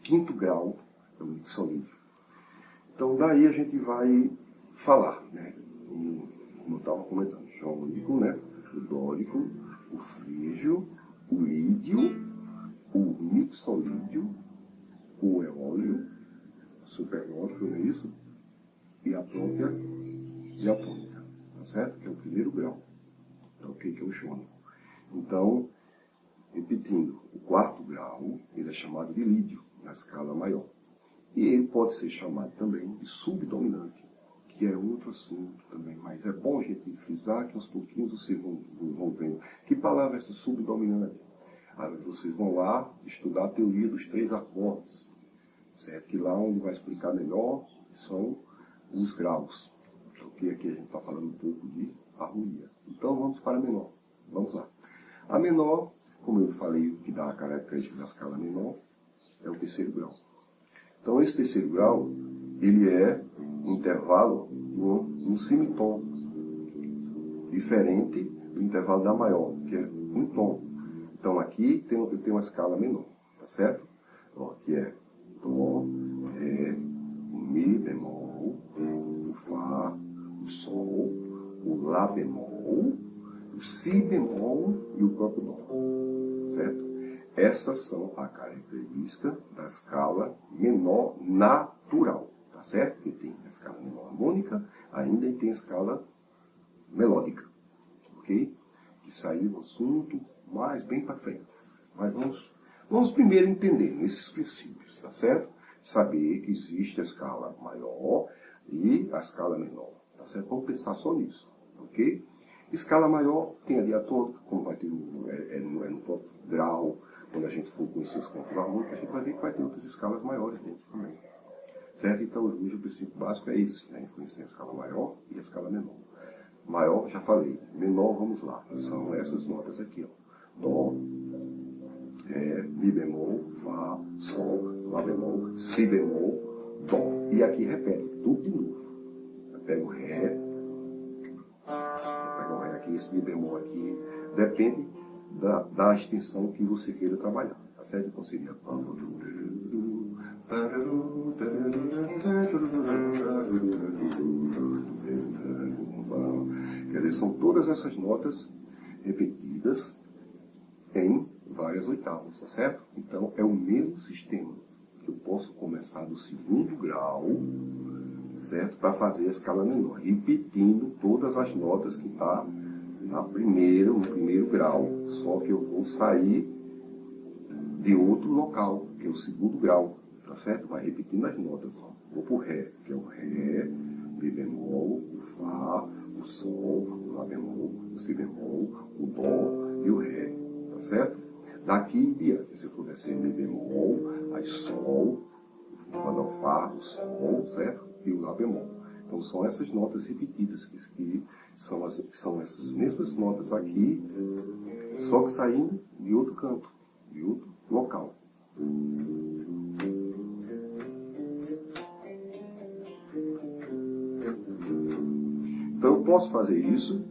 quinto grau é o mixolídio. Então daí a gente vai falar, né, como eu estava comentando, jônico, né, o dórico, o frígio, o lídio, o mixolídio, o eólio, supernótico, não é isso? E a própria diatônica, tá certo? Que é o primeiro grau, tá ok? Que é o jônico. Então, repetindo, o quarto grau, ele é chamado de lídio, na escala maior. E ele pode ser chamado também de subdominante, que é outro assunto também, mas é bom a gente frisar que aos pouquinhos vocês vão vendo. Que palavra é essa subdominante? Vocês vão lá estudar a teoria dos 3 acordes, certo? Que lá onde vai explicar melhor são os graus, porque aqui a gente está falando um pouco de harmonia. Então vamos para a menor, vamos lá. A menor, como eu falei, o que dá a característica da escala menor, é o terceiro grau. Então esse terceiro grau, ele é um intervalo, um semitom, diferente do intervalo da maior, que é um tom. Então aqui eu tenho uma escala menor, tá certo? Então, aqui é Dó, Ré, Mi bemol, o Fá, o Sol, o Lá bemol, o Si bemol e o próprio Dó, certo? Essas são a característica da escala menor natural, tá certo? Porque tem a escala menor harmônica, ainda e tem a escala melódica, ok? Que saiu do assunto mais bem para frente. Mas vamos primeiro entender esses princípios, tá certo? Saber que existe a escala maior e a escala menor, tá certo? Vamos pensar só nisso, ok? Escala maior tem a diatônica, como vai ter no próprio grau, quando a gente for conhecer os campos harmônicos, a gente vai ver que vai ter outras escalas maiores dentro também. Certo? Então, hoje o princípio básico é esse, né? Conhecer a escala maior e a escala menor. Maior, já falei. Menor, vamos lá. São essas notas aqui, ó. Dó, Ré, Mi bemol, Fá, Sol, Lá bemol, Si bemol, Dó. E aqui repete, tudo de novo. Eu pego o Ré, aqui, esse Mi bemol aqui, depende da extensão que você queira trabalhar, tá certo? Então seria... Quer dizer, são todas essas notas repetidas em várias oitavas, tá certo? Então é o mesmo sistema. Eu posso começar do segundo grau, certo? Para fazer a escala menor, repetindo todas as notas que está no primeiro grau. Só que eu vou sair de outro local, que é o segundo grau, tá certo? Vai repetindo as notas, ó. Vou pro Ré, que é o Ré, Mi bemol, o Fá, o Sol, o Lá bemol, o Si bemol, o Dó e o Ré, tá certo? Daqui em diante, se eu for descer Mi bemol, aí Sol, o Fá, o Sol, certo? E o Lá bemol. Então são essas notas repetidas, que são essas mesmas notas aqui, só que saindo de outro canto, de outro local. Então eu posso fazer isso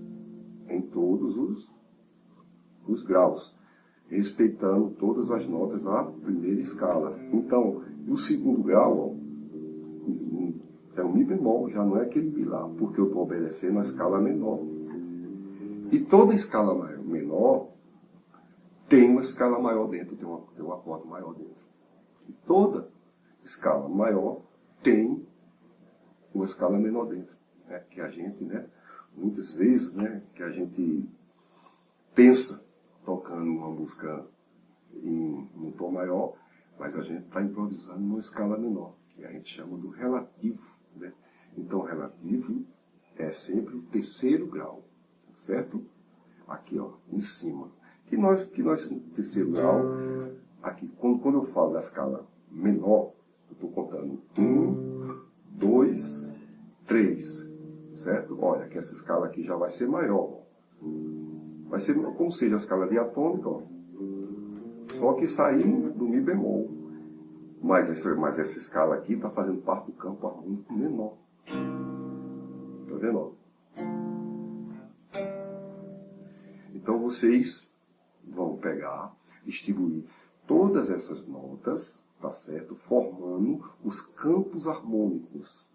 em todos os graus, respeitando todas as notas da primeira escala. Então, o segundo grau, ó, é o Mi bemol, já não é aquele Mi lá, porque eu estou obedecendo a escala menor. E toda escala menor tem uma escala maior dentro, tem um acorde maior dentro. E toda escala maior tem uma escala menor dentro. Né? Que a gente, né, muitas vezes, né, que a gente pensa tocando uma música em um tom maior, mas a gente está improvisando numa escala menor, que a gente chama do relativo. Né? Então, relativo é sempre o terceiro grau, certo? Aqui, ó, em cima. Que nós no terceiro grau, aqui, quando eu falo da escala menor, eu estou contando 1, 2, 3, certo? Olha, que essa escala aqui já vai ser maior. Vai ser como seja a escala diatônica, ó. Só que saindo do Mi bemol. Mas essa escala aqui está fazendo parte do campo harmônico menor. Tá vendo? Ó? Então vocês vão pegar, distribuir todas essas notas, tá certo? Formando os campos harmônicos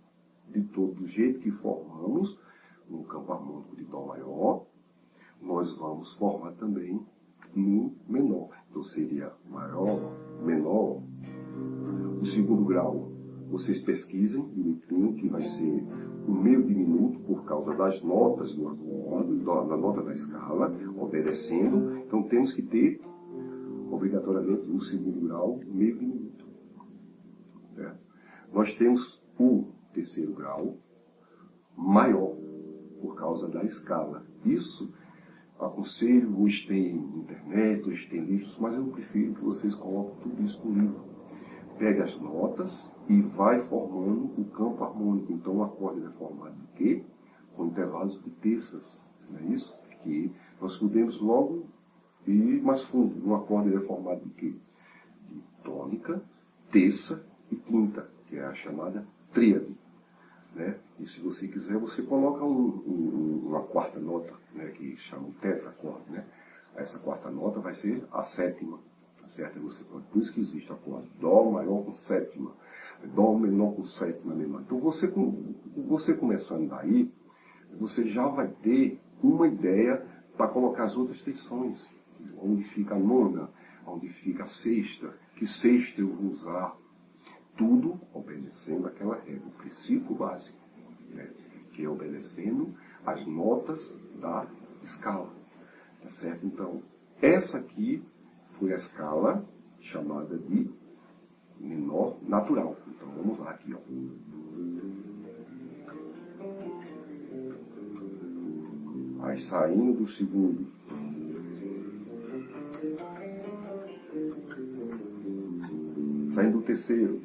do jeito que formamos no campo harmônico de Dó maior, nós vamos formar também no menor. Então seria maior, menor. O segundo grau, vocês pesquisem direitinho, que vai ser um meio diminuto por causa das notas do acorde, da nota da escala, obedecendo. Então temos que ter, obrigatoriamente, no segundo grau, meio diminuto. Certo? Nós temos o terceiro grau maior, por causa da escala. Isso, aconselho, hoje tem internet, hoje tem livros, mas eu prefiro que vocês coloquem tudo isso no livro. Pega as notas e vai formando o campo harmônico. Então o acorde é formado de quê? Com intervalos de terças, não é isso? Que nós podemos logo ir mais fundo. Um acorde é formado de quê? De tônica, terça e quinta, que é a chamada tríade. Né? E se você quiser, você coloca uma quarta nota, né, que chama tetracorde. Né? Essa quarta nota vai ser a sétima. Certo? Você pode, por isso que existe a acorde Dó maior com sétima, Dó menor com sétima menor. Então você começando daí, você já vai ter uma ideia para colocar as outras tensões. Onde fica a nona, onde fica a sexta, que sexta eu vou usar. Tudo obedecendo aquela regra, o princípio básico, né? Que é obedecendo as notas da escala. Tá certo? Então, essa aqui foi a escala chamada de menor natural. Então vamos lá aqui, ó. Aí saindo do segundo, saindo do terceiro,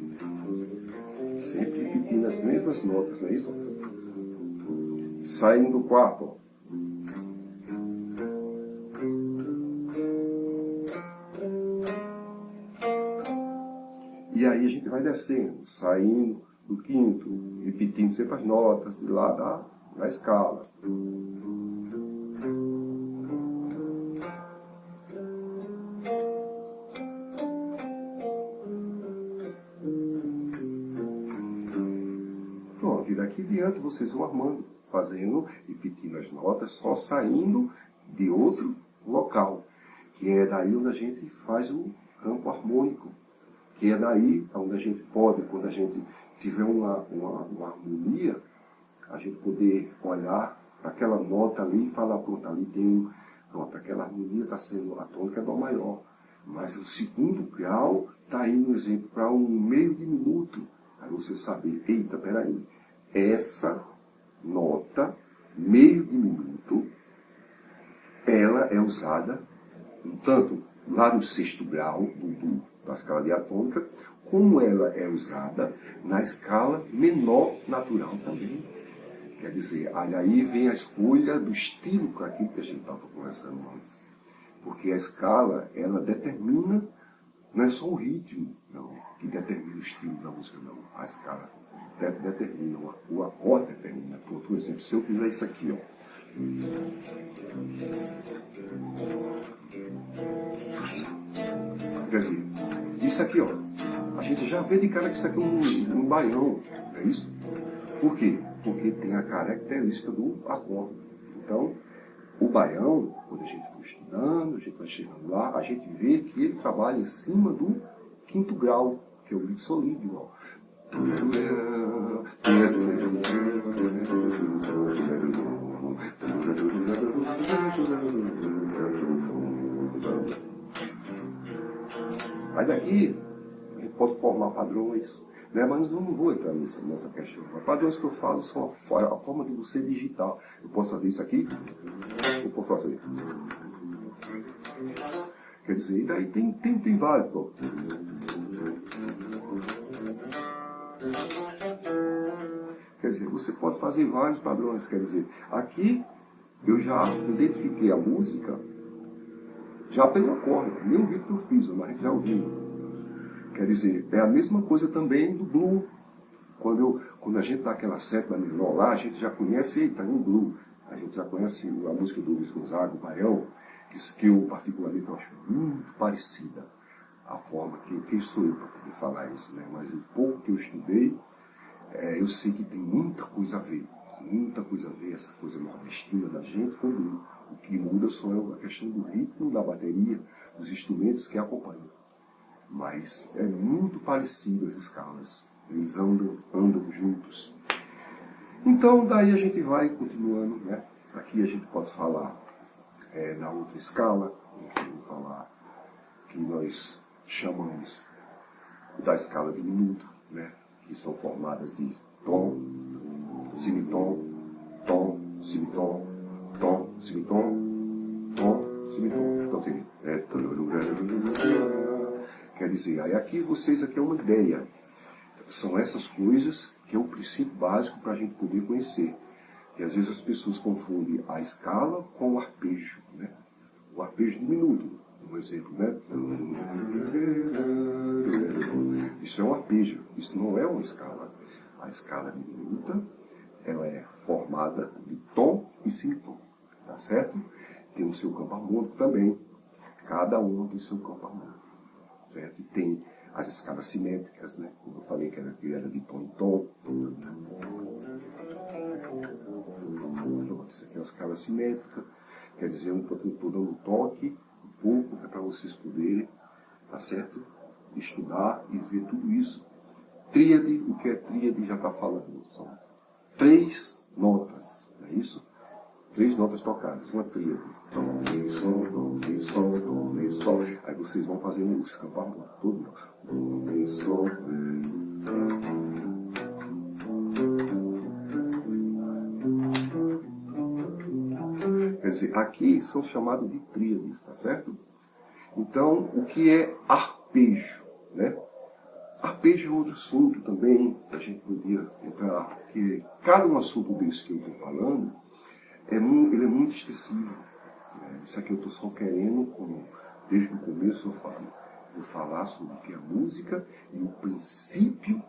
sempre repetindo as mesmas notas, não é isso? Saindo do quarto, ó. E aí a gente vai descendo, saindo do quinto, repetindo sempre as notas de lá da escala. Pronto, e daqui em diante vocês vão armando, fazendo, repetindo as notas, só saindo de outro local, que é daí onde a gente faz o campo harmônico. Que é daí onde a gente pode, quando a gente tiver uma harmonia, a gente poder olhar para aquela nota ali e falar, pronto, ali tem, pronto, aquela harmonia está sendo a tônica Dó maior. Mas o segundo grau está aí, no exemplo, para um meio diminuto. Aí você saber, eita, peraí, essa nota, meio diminuto, ela é usada, tanto lá no sexto grau da escala diatônica, como ela é usada na escala menor natural também. Quer dizer, aí vem a escolha do estilo para aquilo que a gente estava conversando antes. Porque a escala, ela determina, não é só o ritmo não, que determina o estilo da música, não. A escala determina, o acorde determina. Por exemplo, se eu fizer isso aqui, ó. Quer dizer, isso aqui, ó, a gente já vê de cara que isso aqui é um baião, é isso? Por quê? Porque tem a característica do acorde. Então, o baião, quando a gente for estudando, a gente vai chegando lá, a gente vê que ele trabalha em cima do quinto grau, que é o mixolídio, ó. Aí daqui a gente pode formar padrões, né? Mas eu não vou entrar nessa questão. Os padrões que eu falo são a forma de você digitar. Eu posso fazer isso aqui? Eu posso fazer. Quer dizer, e daí tem vários. Ó. Quer dizer, você pode fazer vários padrões. Quer dizer, aqui eu já identifiquei a música já pelo acorde, nem o ritmo eu fiz, mas a gente já ouviu. Quer dizer, é a mesma coisa também do blues. Quando a gente dá aquela sétima menor lá, a gente já conhece, eita, um blues. A gente já conhece a música do Luiz Gonzaga, o Baião, que eu particularmente acho muito parecida. A forma quem sou eu para poder falar isso, né? Mas o pouco que eu estudei, eu sei que tem muita coisa a ver. Muita coisa a ver, essa coisa nordestina da gente com o blues. O que muda só é a questão do ritmo, da bateria, dos instrumentos que acompanham. Mas é muito parecido as escalas. Eles andam juntos. Então, daí a gente vai continuando, né? Aqui a gente pode falar da outra escala. Vamos falar que nós chamamos da escala de minuto, né? Que são formadas de tom, semitom, tom, semitom, tom, semitom, tom, semitom. Então, assim, quer dizer, aí aqui vocês aqui é uma ideia. São essas coisas que é o princípio básico para a gente poder conhecer. E às vezes as pessoas confundem a escala com o arpejo, né? O arpejo de minuto, um exemplo, né? Isso é um arpejo, isso não é uma escala. A escala de minuta, ela é formada de tom e semitom, tá certo? Tem o seu campo harmônico também. Cada um tem o seu campo harmônico, certo? E tem as escalas simétricas, né? Como eu falei que era de tom em tom. Isso aqui é uma escala simétrica, quer dizer, eu estou dando um toque, um pouco, para vocês poderem, tá certo? Estudar e ver tudo isso. Tríade, o que é tríade já está falando. São 3 notas, não é isso? 3 notas tocadas, uma tríade. Dó, ré, sol, dó, ré, sol, dó, ré, sol. Aí vocês vão fazendo os campos harmônicos todo. Dó, ré, sol, ré. Quer dizer, aqui são chamados de tríades, tá certo? Então, o que é arpejo, né? arpejo é outro assunto também, que a gente podia entrar, porque cada um assunto desse que eu estou falando, ele é muito extensivo. Isso aqui eu estou só querendo, como desde o começo eu falo, vou falar sobre o que é a música e o princípio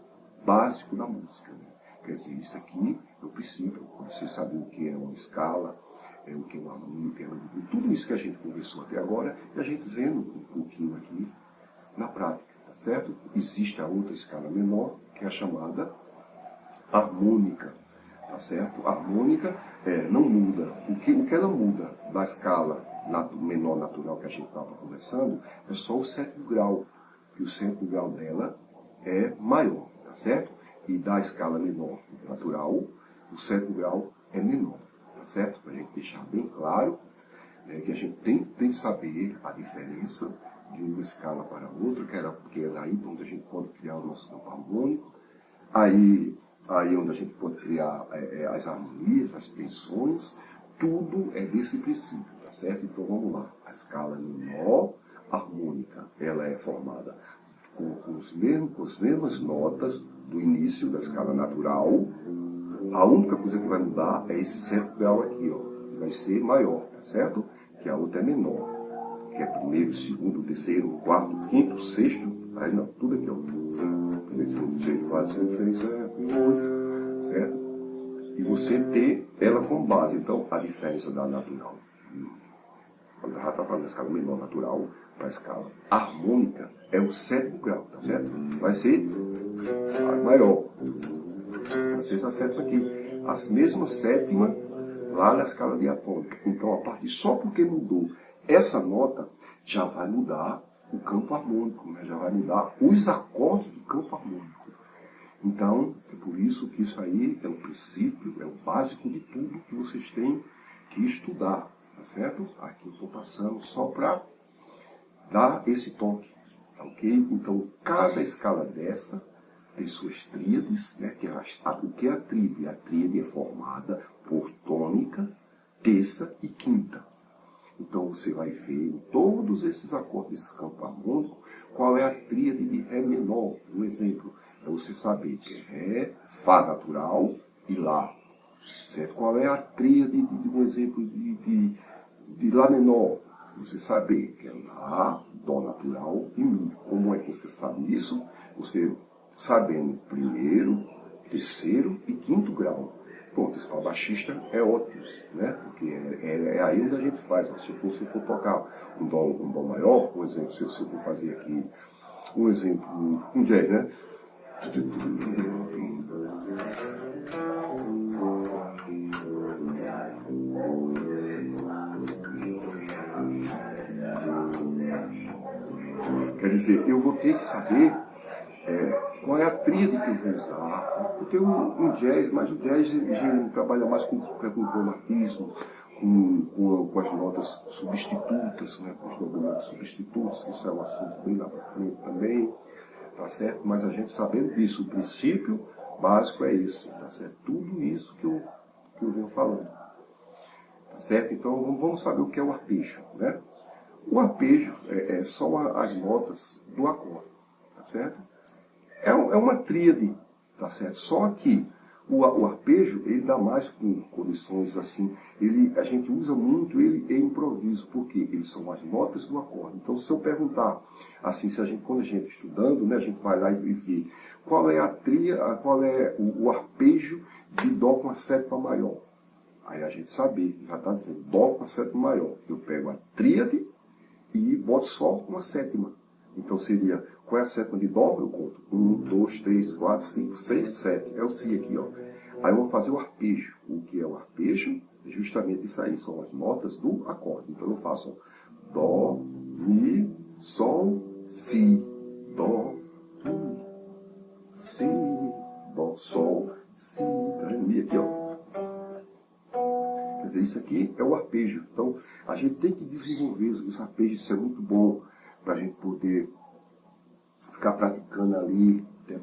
básico da música. Né? Quer dizer, isso aqui é o princípio, você saber o que é uma escala, o que é uma harmonia, tudo isso que a gente conversou até agora, e a gente vendo um pouquinho aqui na prática, tá certo? Existe a outra escala menor, que é a chamada harmônica, tá certo? A harmônica não muda. O que ela muda da escala menor natural que a gente estava conversando é só o sétimo grau, que o sétimo grau dela é maior, tá certo? E da escala menor natural, o sétimo grau é menor, tá certo? Para a gente deixar bem claro, né, que a gente tem que saber a diferença de uma escala para outra, que é daí onde a gente pode criar o nosso campo harmônico, aí onde a gente pode criar as harmonias, as tensões, tudo é desse princípio, tá certo? Então vamos lá, a escala menor harmônica, ela é formada com as mesmas notas do início da escala natural. A única coisa que vai mudar é esse sétimo grau aqui, ó, que vai ser maior, tá certo? Que a outra é menor, que é primeiro, segundo, terceiro, quarto, quinto, sexto, aí não, tudo aqui, ó. Primeiro, segundo, terceiro, quarto, cinco, seis, sete, oito, certo? E você ter ela como base. Então, a diferença da natural, quando já está falando da escala menor natural para a escala harmônica, é o sétimo grau, tá certo? Vai ser a maior. Vai ser essa sétima aqui. As mesmas sétima lá na escala diatônica. Então, a partir só porque mudou essa nota, já vai mudar o campo harmônico, né? Já vai mudar os acordes do campo harmônico. Então, é por isso que isso aí é o princípio, é o básico de tudo que vocês têm que estudar, tá certo? Aqui eu estou passando só para dar esse toque, tá ok? Então, cada escala dessa tem suas tríades, né? O que é a tríade? A tríade é formada por tônica, terça e quinta. Então você vai ver em todos esses acordes desse campo harmônico qual é a tríade de Ré menor. Um exemplo é você saber que é Ré, Fá natural e Lá. Certo? Qual é a tríade de um exemplo de Lá menor? Você saber que é Lá, Dó natural e Mi. Como é que você sabe isso? Você sabendo primeiro, terceiro e quinto grau. Pronto, isso para baixista é ótimo, né? Porque é aí onde a gente faz. Ó. Se eu for tocar um dó maior, por exemplo, se eu for fazer aqui um exemplo, um jazz, né? Quer dizer, eu vou ter que saber qual é a tríade que eu vou usar. Eu tenho um jazz, mas o jazz ele trabalha mais com cromatismo, com as notas substitutas, né, com os movimentos substitutos, que isso é um assunto bem lá para frente também, tá certo? Mas a gente sabendo disso, o princípio básico é esse, tá certo? Tudo isso que eu venho falando, tá certo? Então vamos saber o que é o arpejo, né? O arpejo são as notas do acorde, tá certo? É uma tríade, tá certo? Só que o arpejo, ele dá mais com condições assim, a gente usa muito ele em improviso, porque eles são as notas do acorde. Então, se eu perguntar, assim, quando a gente estudando, né, a gente vai lá e vê qual é a tríade, qual é o arpejo de Dó com a sétima maior. Aí a gente sabe, já está dizendo Dó com a sétima maior. Eu pego a tríade e boto só uma sétima. Então seria, qual é a sétima de Dó? Eu conto 1, 2, 3, 4, 5, 6, 7. É o Si aqui, ó. Aí eu vou fazer o arpejo. O que é o arpejo? Justamente isso aí, são as notas do acorde. Então eu faço Dó, Mi, Sol, Si. Dó, Mi, Si, Dó, Sol, Si. Mi aqui, ó. Quer dizer, isso aqui é o arpejo. Então a gente tem que desenvolver os arpejos, isso é muito bom para a gente poder ficar praticando ali, até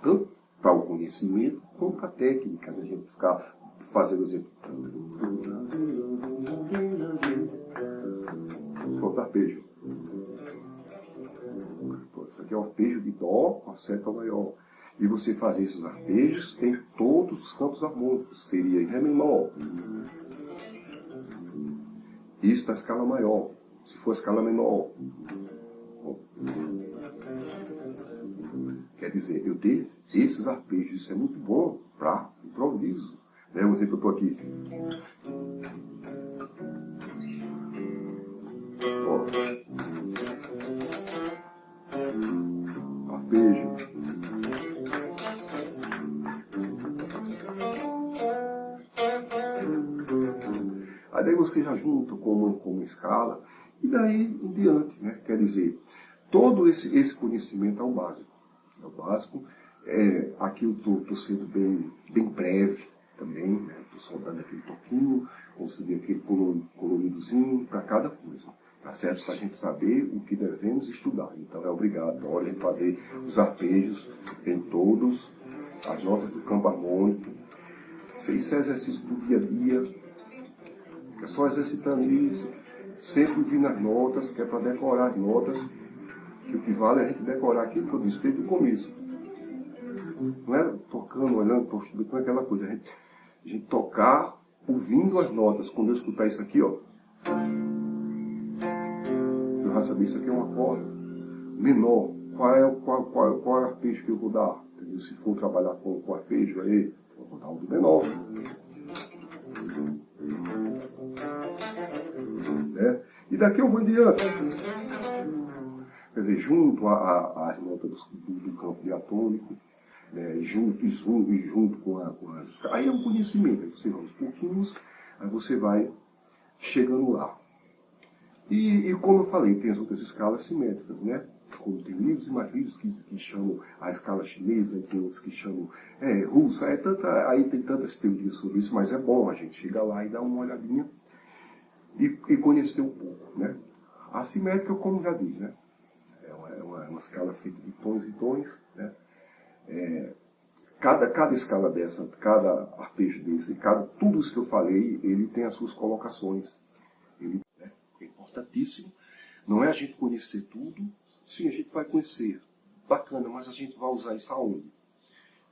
tanto para o conhecimento, como para a técnica, né? A gente ficar fazendo exemplo. Pronto, arpejo. Pronto, isso aqui é o arpejo de Dó com a seta maior. E você fazer esses arpejos em todos os campos harmônicos. Seria em Ré menor. Isso da escala maior. Se for a escala menor. Quer dizer, eu ter esses arpejos, isso é muito bom para improviso. Né? Um exemplo, eu estou aqui. Ó. Arpejo. Aí daí você já junta com uma escala, e daí em diante, né? Quer dizer, todo esse conhecimento é o básico. É o básico. Aqui eu estou sendo bem breve também, né? Estou só dando aquele toquinho, consegui aquele coloridozinho para cada coisa. Tá certo? Para a gente saber o que devemos estudar. Então é obrigatório a gente fazer os arpejos em todos, as notas do campo harmônico. Isso é exercício do dia a dia. É só exercitando isso, sempre ouvindo as notas, que é para decorar as notas, que o que vale é a gente decorar aquilo que eu disse desde o começo. Não é tocando, olhando, estudando aquela coisa. A gente tocar, ouvindo as notas. Quando eu escutar isso aqui, ó, eu já saber isso aqui é um acorde menor. Qual é o arpejo que eu vou dar? Entendeu? Se for trabalhar com arpejo aí, eu vou dar o do menor. Né? E daqui eu vou em diante. Quer dizer, junto às notas do campo diatônico, né? junto com as... Aí é um conhecimento, aí você vai aos pouquinhos, aí você vai chegando lá. E como eu falei, tem as outras escalas simétricas, né? Como tem livros e mais livros que chamam a escala chinesa, e tem outros que chamam russa, aí tem tantas teorias sobre isso, mas é bom a gente chegar lá e dar uma olhadinha e conhecer um pouco, né? A simétrica, como já diz, né? É uma escala feita de tons e tons, né? Cada escala dessa, cada arpejo desse, tudo isso que eu falei, ele tem as suas colocações. Né? É importantíssimo. Não é a gente conhecer tudo. Sim, a gente vai conhecer. Bacana, mas a gente vai usar isso aonde?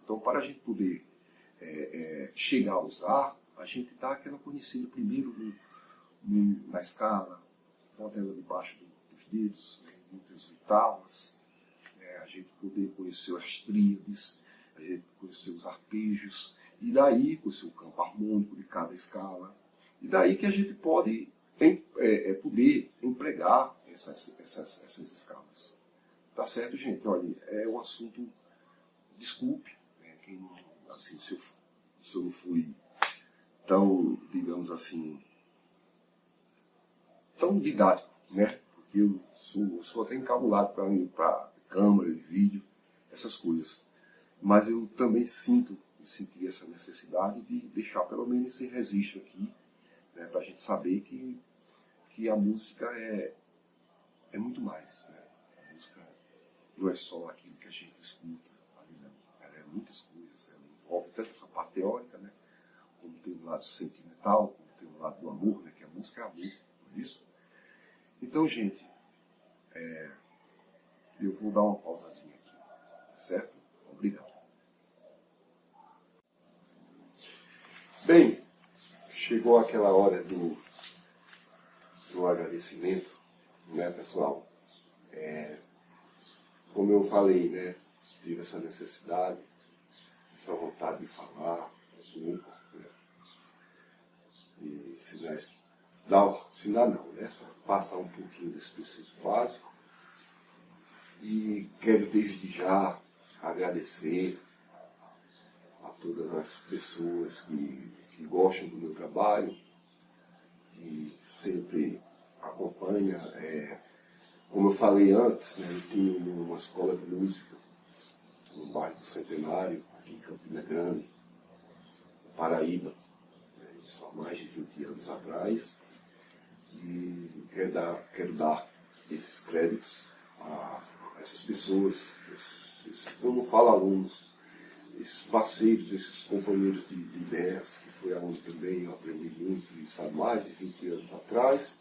Então, para a gente poder chegar a usar, a gente dá aquela conhecida primeiro na escala, bota ela debaixo dos dedos, muitas oitavas, a gente poder conhecer as tríades, a gente conhecer os arpejos, e daí conhecer o campo harmônico de cada escala, e daí que a gente pode poder empregar essas escalas. Tá certo, gente? Olha, é um assunto, desculpe, né, quem não, assim, se eu não fui tão, digamos assim, tão didático, né? Porque eu sou até encabulado para câmera, vídeo, essas coisas. Mas eu também senti essa necessidade de deixar pelo menos esse registro aqui, né, para a gente saber que a música é muito mais. Né? A música não é só aquilo que a gente escuta, ela é muitas coisas, ela envolve tanto essa parte teórica, né, como tem o lado sentimental, como tem o lado do amor, né, que a música é amor, não é isso? Então, gente, eu vou dar uma pausazinha aqui, tá certo? Obrigado. Bem, chegou aquela hora do agradecimento, né, pessoal? Como eu falei, né, tive essa necessidade, essa vontade de falar um pouco, né, e ensinar não, né, passar um pouquinho desse princípio básico. E quero desde já agradecer a todas as pessoas que gostam do meu trabalho, que sempre acompanham. Como eu falei antes, né, eu tinha uma escola de música no bairro do Centenário, aqui em Campina Grande, Paraíba, né, isso há mais de 20 anos atrás. E quero dar esses créditos a essas pessoas, eu não falo alunos, esses parceiros, esses companheiros de ideias, que foi aonde também eu aprendi muito, isso há mais de 20 anos atrás.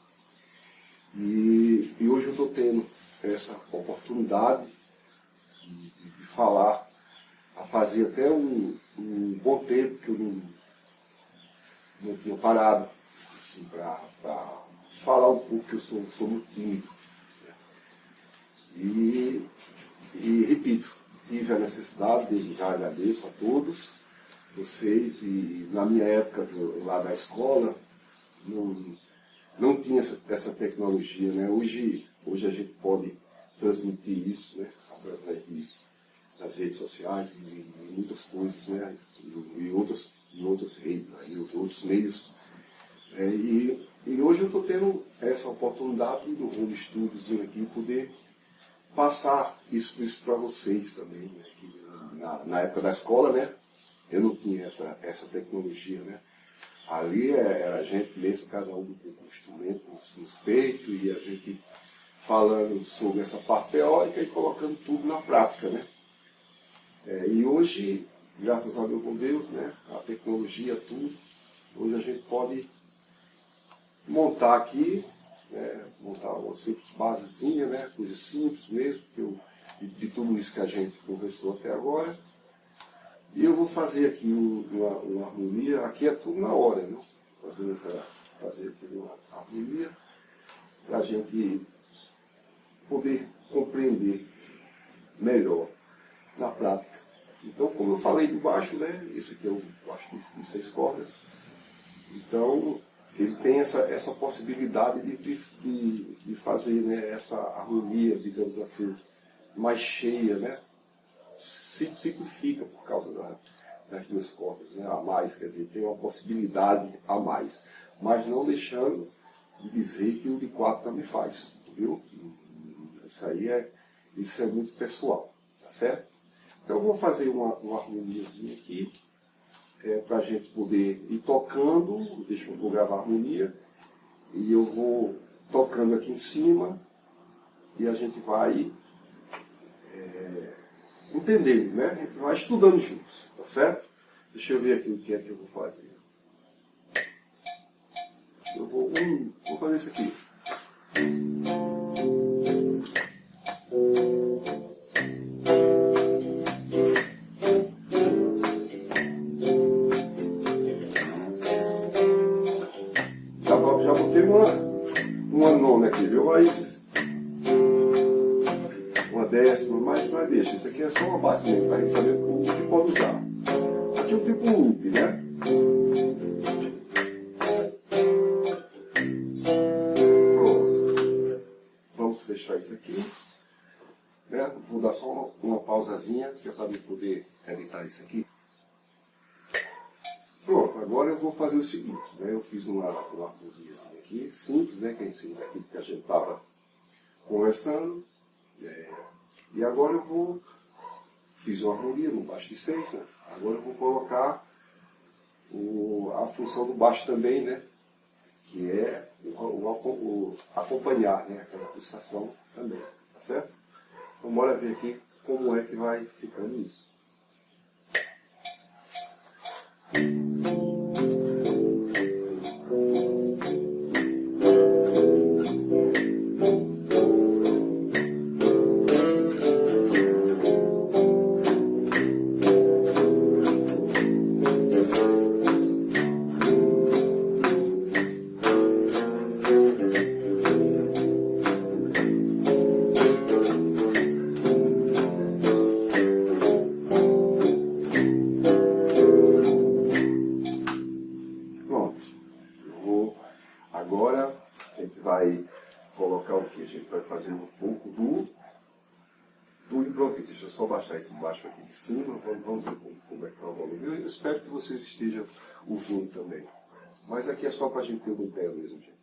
E hoje eu estou tendo essa oportunidade falar, fazia até um bom tempo que eu não tinha parado assim, para falar um pouco, que eu sou muito tímido. E repito, tive a necessidade, desde já agradeço a todos vocês, e na minha época lá da escola não tinha essa tecnologia, né? Hoje a gente pode transmitir isso, né? Através das redes sociais e muitas coisas, né? E outras redes, né? E outros meios. E hoje eu estou tendo essa oportunidade no Home Studiozinho aqui, poder passar isso para vocês também, né? Que na época da escola, né? Eu não tinha essa tecnologia, né? Ali era a gente mesmo, cada um com o instrumento nos peitos, e a gente falando sobre essa parte teórica e colocando tudo na prática, né? E hoje, graças a Deus, né? A tecnologia, tudo, hoje a gente pode montar aqui, né? Montar uma simples basezinha, né? Coisa simples mesmo, de tudo isso que a gente conversou até agora. E eu vou fazer aqui uma harmonia, aqui é tudo na hora, né? Fazer aqui uma harmonia para a gente poder compreender melhor na prática. Então, como eu falei do baixo, né? Esse aqui é o baixo de 6 cordas. Então, ele tem essa possibilidade de fazer, né, essa harmonia, digamos assim, mais cheia, né? Simplifica por causa das 2 cordas, né, a mais, quer dizer, tem uma possibilidade a mais, mas não deixando de dizer que o de 4 também faz, viu? Isso é muito pessoal, tá certo? Então eu vou fazer uma harmoniazinha aqui, para a gente poder ir tocando. Deixa eu vou gravar a harmonia, e eu vou tocando aqui em cima, e a gente vai entendendo, né? A gente vai estudando juntos, tá certo? Deixa eu ver aqui o que é que eu vou fazer. Eu vou fazer isso aqui. Já botei uma nona aqui, viu? Mas uma décima, mas deixa. Isso aqui é só uma base mesmo, para a gente saber o que pode usar. Aqui é um tipo loop, né? Pronto. Vamos fechar isso aqui. Né? Vou dar só uma pausazinha, que é para eu poder editar isso aqui. Pronto, agora eu vou fazer o seguinte, né? Eu fiz uma harmoniazinha aqui, simples, né? Que é em cima daquilo que a gente estava conversando. E agora eu fiz uma harmonia no baixo de 6, né? Agora eu vou colocar a função do baixo também, né? Que é o acompanhar, né? Aquela pulsação também, tá certo? Então bora ver aqui como é que vai ficando isso. Agora a gente vai colocar o que? A gente vai fazer um pouco do improviso. Deixa eu só baixar esse baixo aqui de cima. Vamos ver como é que está o volume. Eu espero que vocês estejam ouvindo também. Mas aqui é só para a gente ter uma ideia mesmo, gente.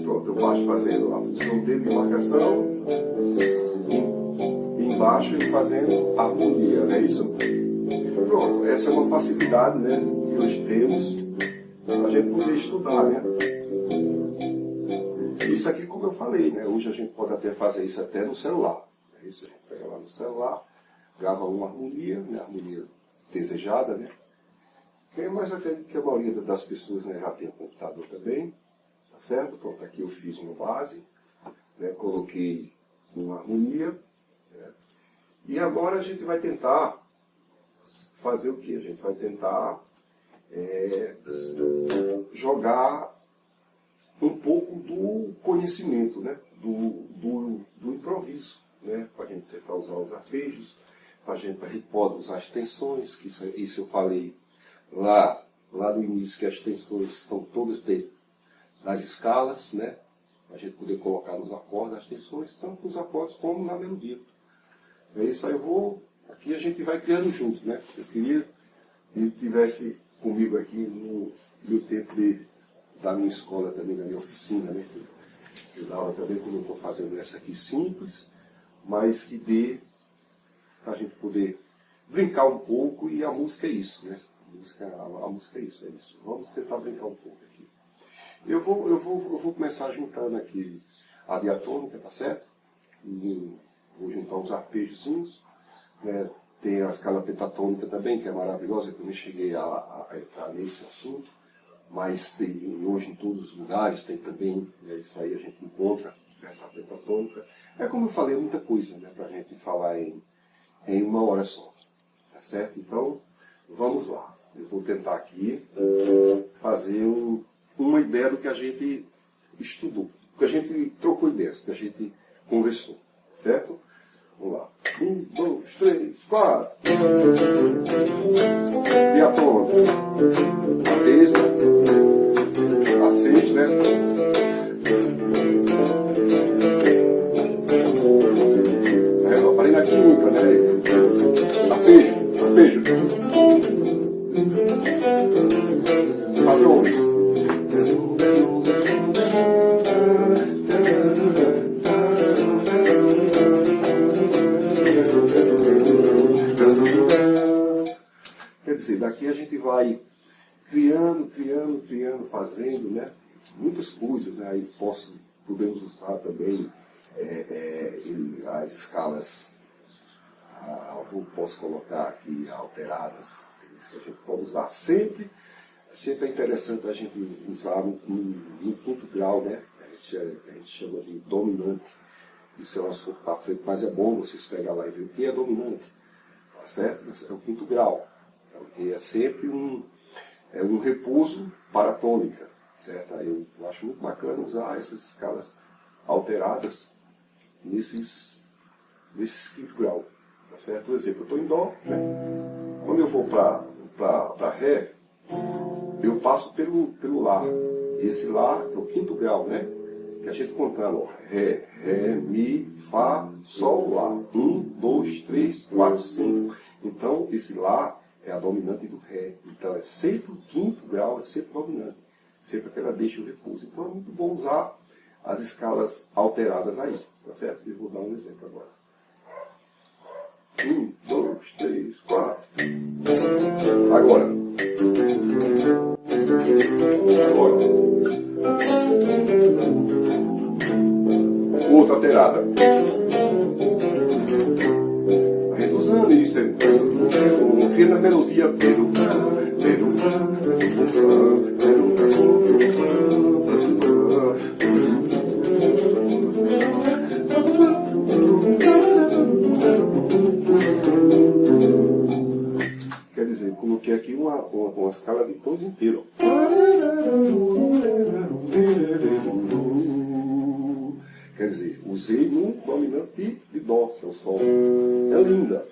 Pronto, eu baixo fazendo a função dele de marcação. Embaixo e fazendo harmonia, não é isso? Pronto, essa é uma facilidade, né, que hoje temos para a gente poder estudar, né? Isso aqui, como eu falei, né, hoje a gente pode até fazer isso até no celular. É isso, a gente pega lá no celular, grava uma harmonia, né, harmonia desejada, né? Mas eu acredito que a maioria das pessoas, né, já tem um computador também, tá certo? Pronto, aqui eu fiz uma base, né, coloquei uma harmonia, né, e agora a gente vai tentar fazer o que? A gente vai tentar jogar um pouco do conhecimento, né, do improviso, né, para a gente tentar usar os arpejos, a gente pode usar as tensões, que isso eu falei lá no início, que as tensões estão todas dentro das escalas, né? A gente poder colocar nos acordes as tensões, tanto nos acordes como na melodia. É isso aí, aqui a gente vai criando juntos, né? Eu queria que ele estivesse comigo aqui no meu tempo da minha escola também, da minha oficina, né? Eu dava também, como eu estou fazendo essa aqui simples, mas que dê para a gente poder brincar um pouco, e a música é isso, né? A música é isso. Vamos tentar brincar um pouco aqui. Eu vou começar juntando aqui a diatônica, tá certo? E vou juntar uns arpejozinhos, né? Tem a escala pentatônica também, que é maravilhosa, que eu nem cheguei a entrar nesse assunto, mas tem, hoje em todos os lugares tem também, né? Isso aí a gente encontra, certo? A pentatônica. É como eu falei, é muita coisa, né? Para a gente falar em uma hora só, tá certo? Então, vamos lá. Eu vou tentar aqui fazer uma ideia do que a gente estudou, do que a gente trocou ideias, do que a gente conversou, certo? Vamos lá. 1, 2, 3, 4. Diatônica. A terça, a sexta, né? Eu parei na quinta, né? Arpejo. Padrões. Quer dizer, daqui a gente vai criando, fazendo, né? Muitas coisas, né? Aí podemos usar também as escalas, eu posso colocar aqui alteradas, que a gente pode usar sempre. Sempre é interessante a gente usar no quinto grau, né? A gente chama de dominante. Isso é um assunto para frente, mas é bom vocês pegar lá e ver o que é dominante, tá certo? É o quinto grau, porque é sempre um repouso para a tônica, certo? Aí eu acho muito bacana usar essas escalas alteradas nesses quinto grau, tá certo? Por exemplo, eu estou em dó, né? Quando eu vou para ré, eu passo pelo lá. Esse lá é o quinto grau, né? Que a gente contando, ó, ré, mi, fá, sol, lá. 1, 2, 3, 4, 5. Então, esse lá é a dominante do ré. Então, é sempre o quinto grau, é sempre dominante. Sempre que ela deixa o repouso. Então, é muito bom usar as escalas alteradas aí, tá certo? Eu vou dar um exemplo agora. 1, 2, 3, 4. Agora. Outra alterada. A gente usando isso, porque na melodia quer dizer, coloquei aqui uma escala de tons inteira. Quer dizer, usei no dominante de dó, que é o sol. É linda.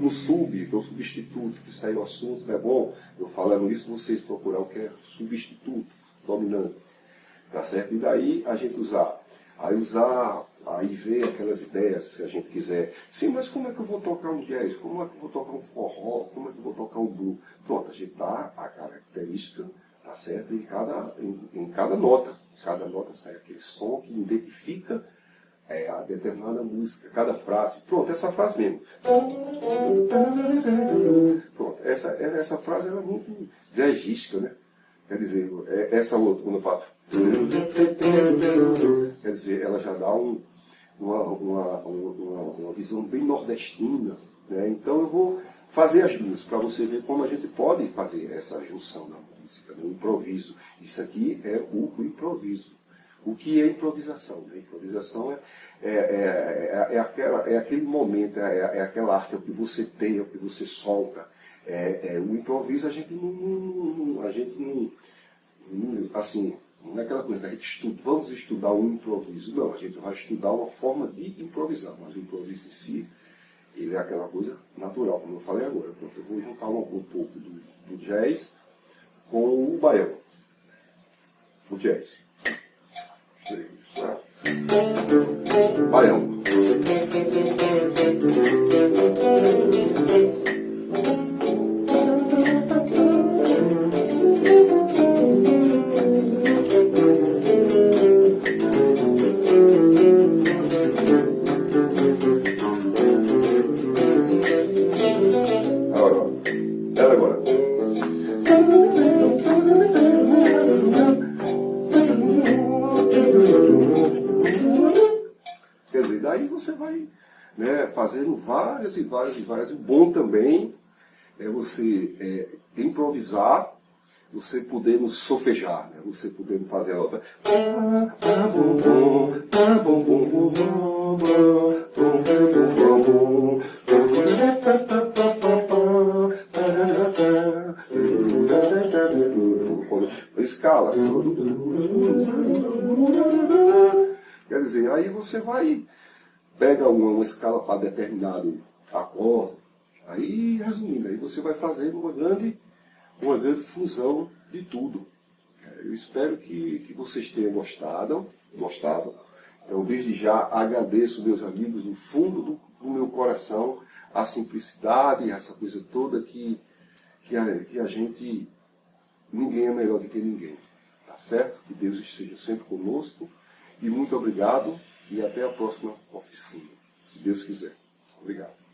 No sub, que é o substituto, que isso aí é o assunto, não é bom? Eu falando isso, vocês procurar o que é substituto, dominante. Tá certo? E daí a gente aí ver aquelas ideias, se a gente quiser. Sim, mas como é que eu vou tocar um jazz? Como é que eu vou tocar um forró? Como é que eu vou tocar um blues? Pronto, a gente dá a característica, tá certo? Em cada nota. Cada nota sai aquele som que identifica a determinada música, cada frase. Pronto, essa frase mesmo. Pronto, essa frase ela é muito jazzística, né? Quer dizer, essa outra, quando eu faço. Quer dizer, ela já dá uma visão bem nordestina, né? Então eu vou fazer as duas, para você ver como a gente pode fazer essa junção da música, né? O improviso. Isso aqui é o improviso. O que é improvisação? Né? Improvisação é aquele momento, é aquela arte, é o que você tem, é o que você solta. O improviso a gente não assim, não é aquela coisa, a gente estuda, vamos estudar o improviso. Não, a gente vai estudar uma forma de improvisar, mas o improviso em si, ele é aquela coisa natural, como eu falei agora. Então, eu vou juntar um pouco do jazz com o baião. O jazz. Baião. Agora. Quer dizer, daí você vai, né, fazendo várias e várias e várias. O bom também é você improvisar, você podendo solfejar, né? Você podendo fazer a outra. Escala. Quer dizer, aí você vai, pega uma escala para determinado acorde, aí, resumindo, aí você vai fazer uma grande fusão de tudo. Eu espero que vocês tenham gostado. Então, desde já, agradeço, meus amigos, do fundo do meu coração, a simplicidade, essa coisa toda que a gente, ninguém é melhor do que ninguém. Tá certo? Que Deus esteja sempre conosco. E muito obrigado e até a próxima oficina, se Deus quiser. Obrigado.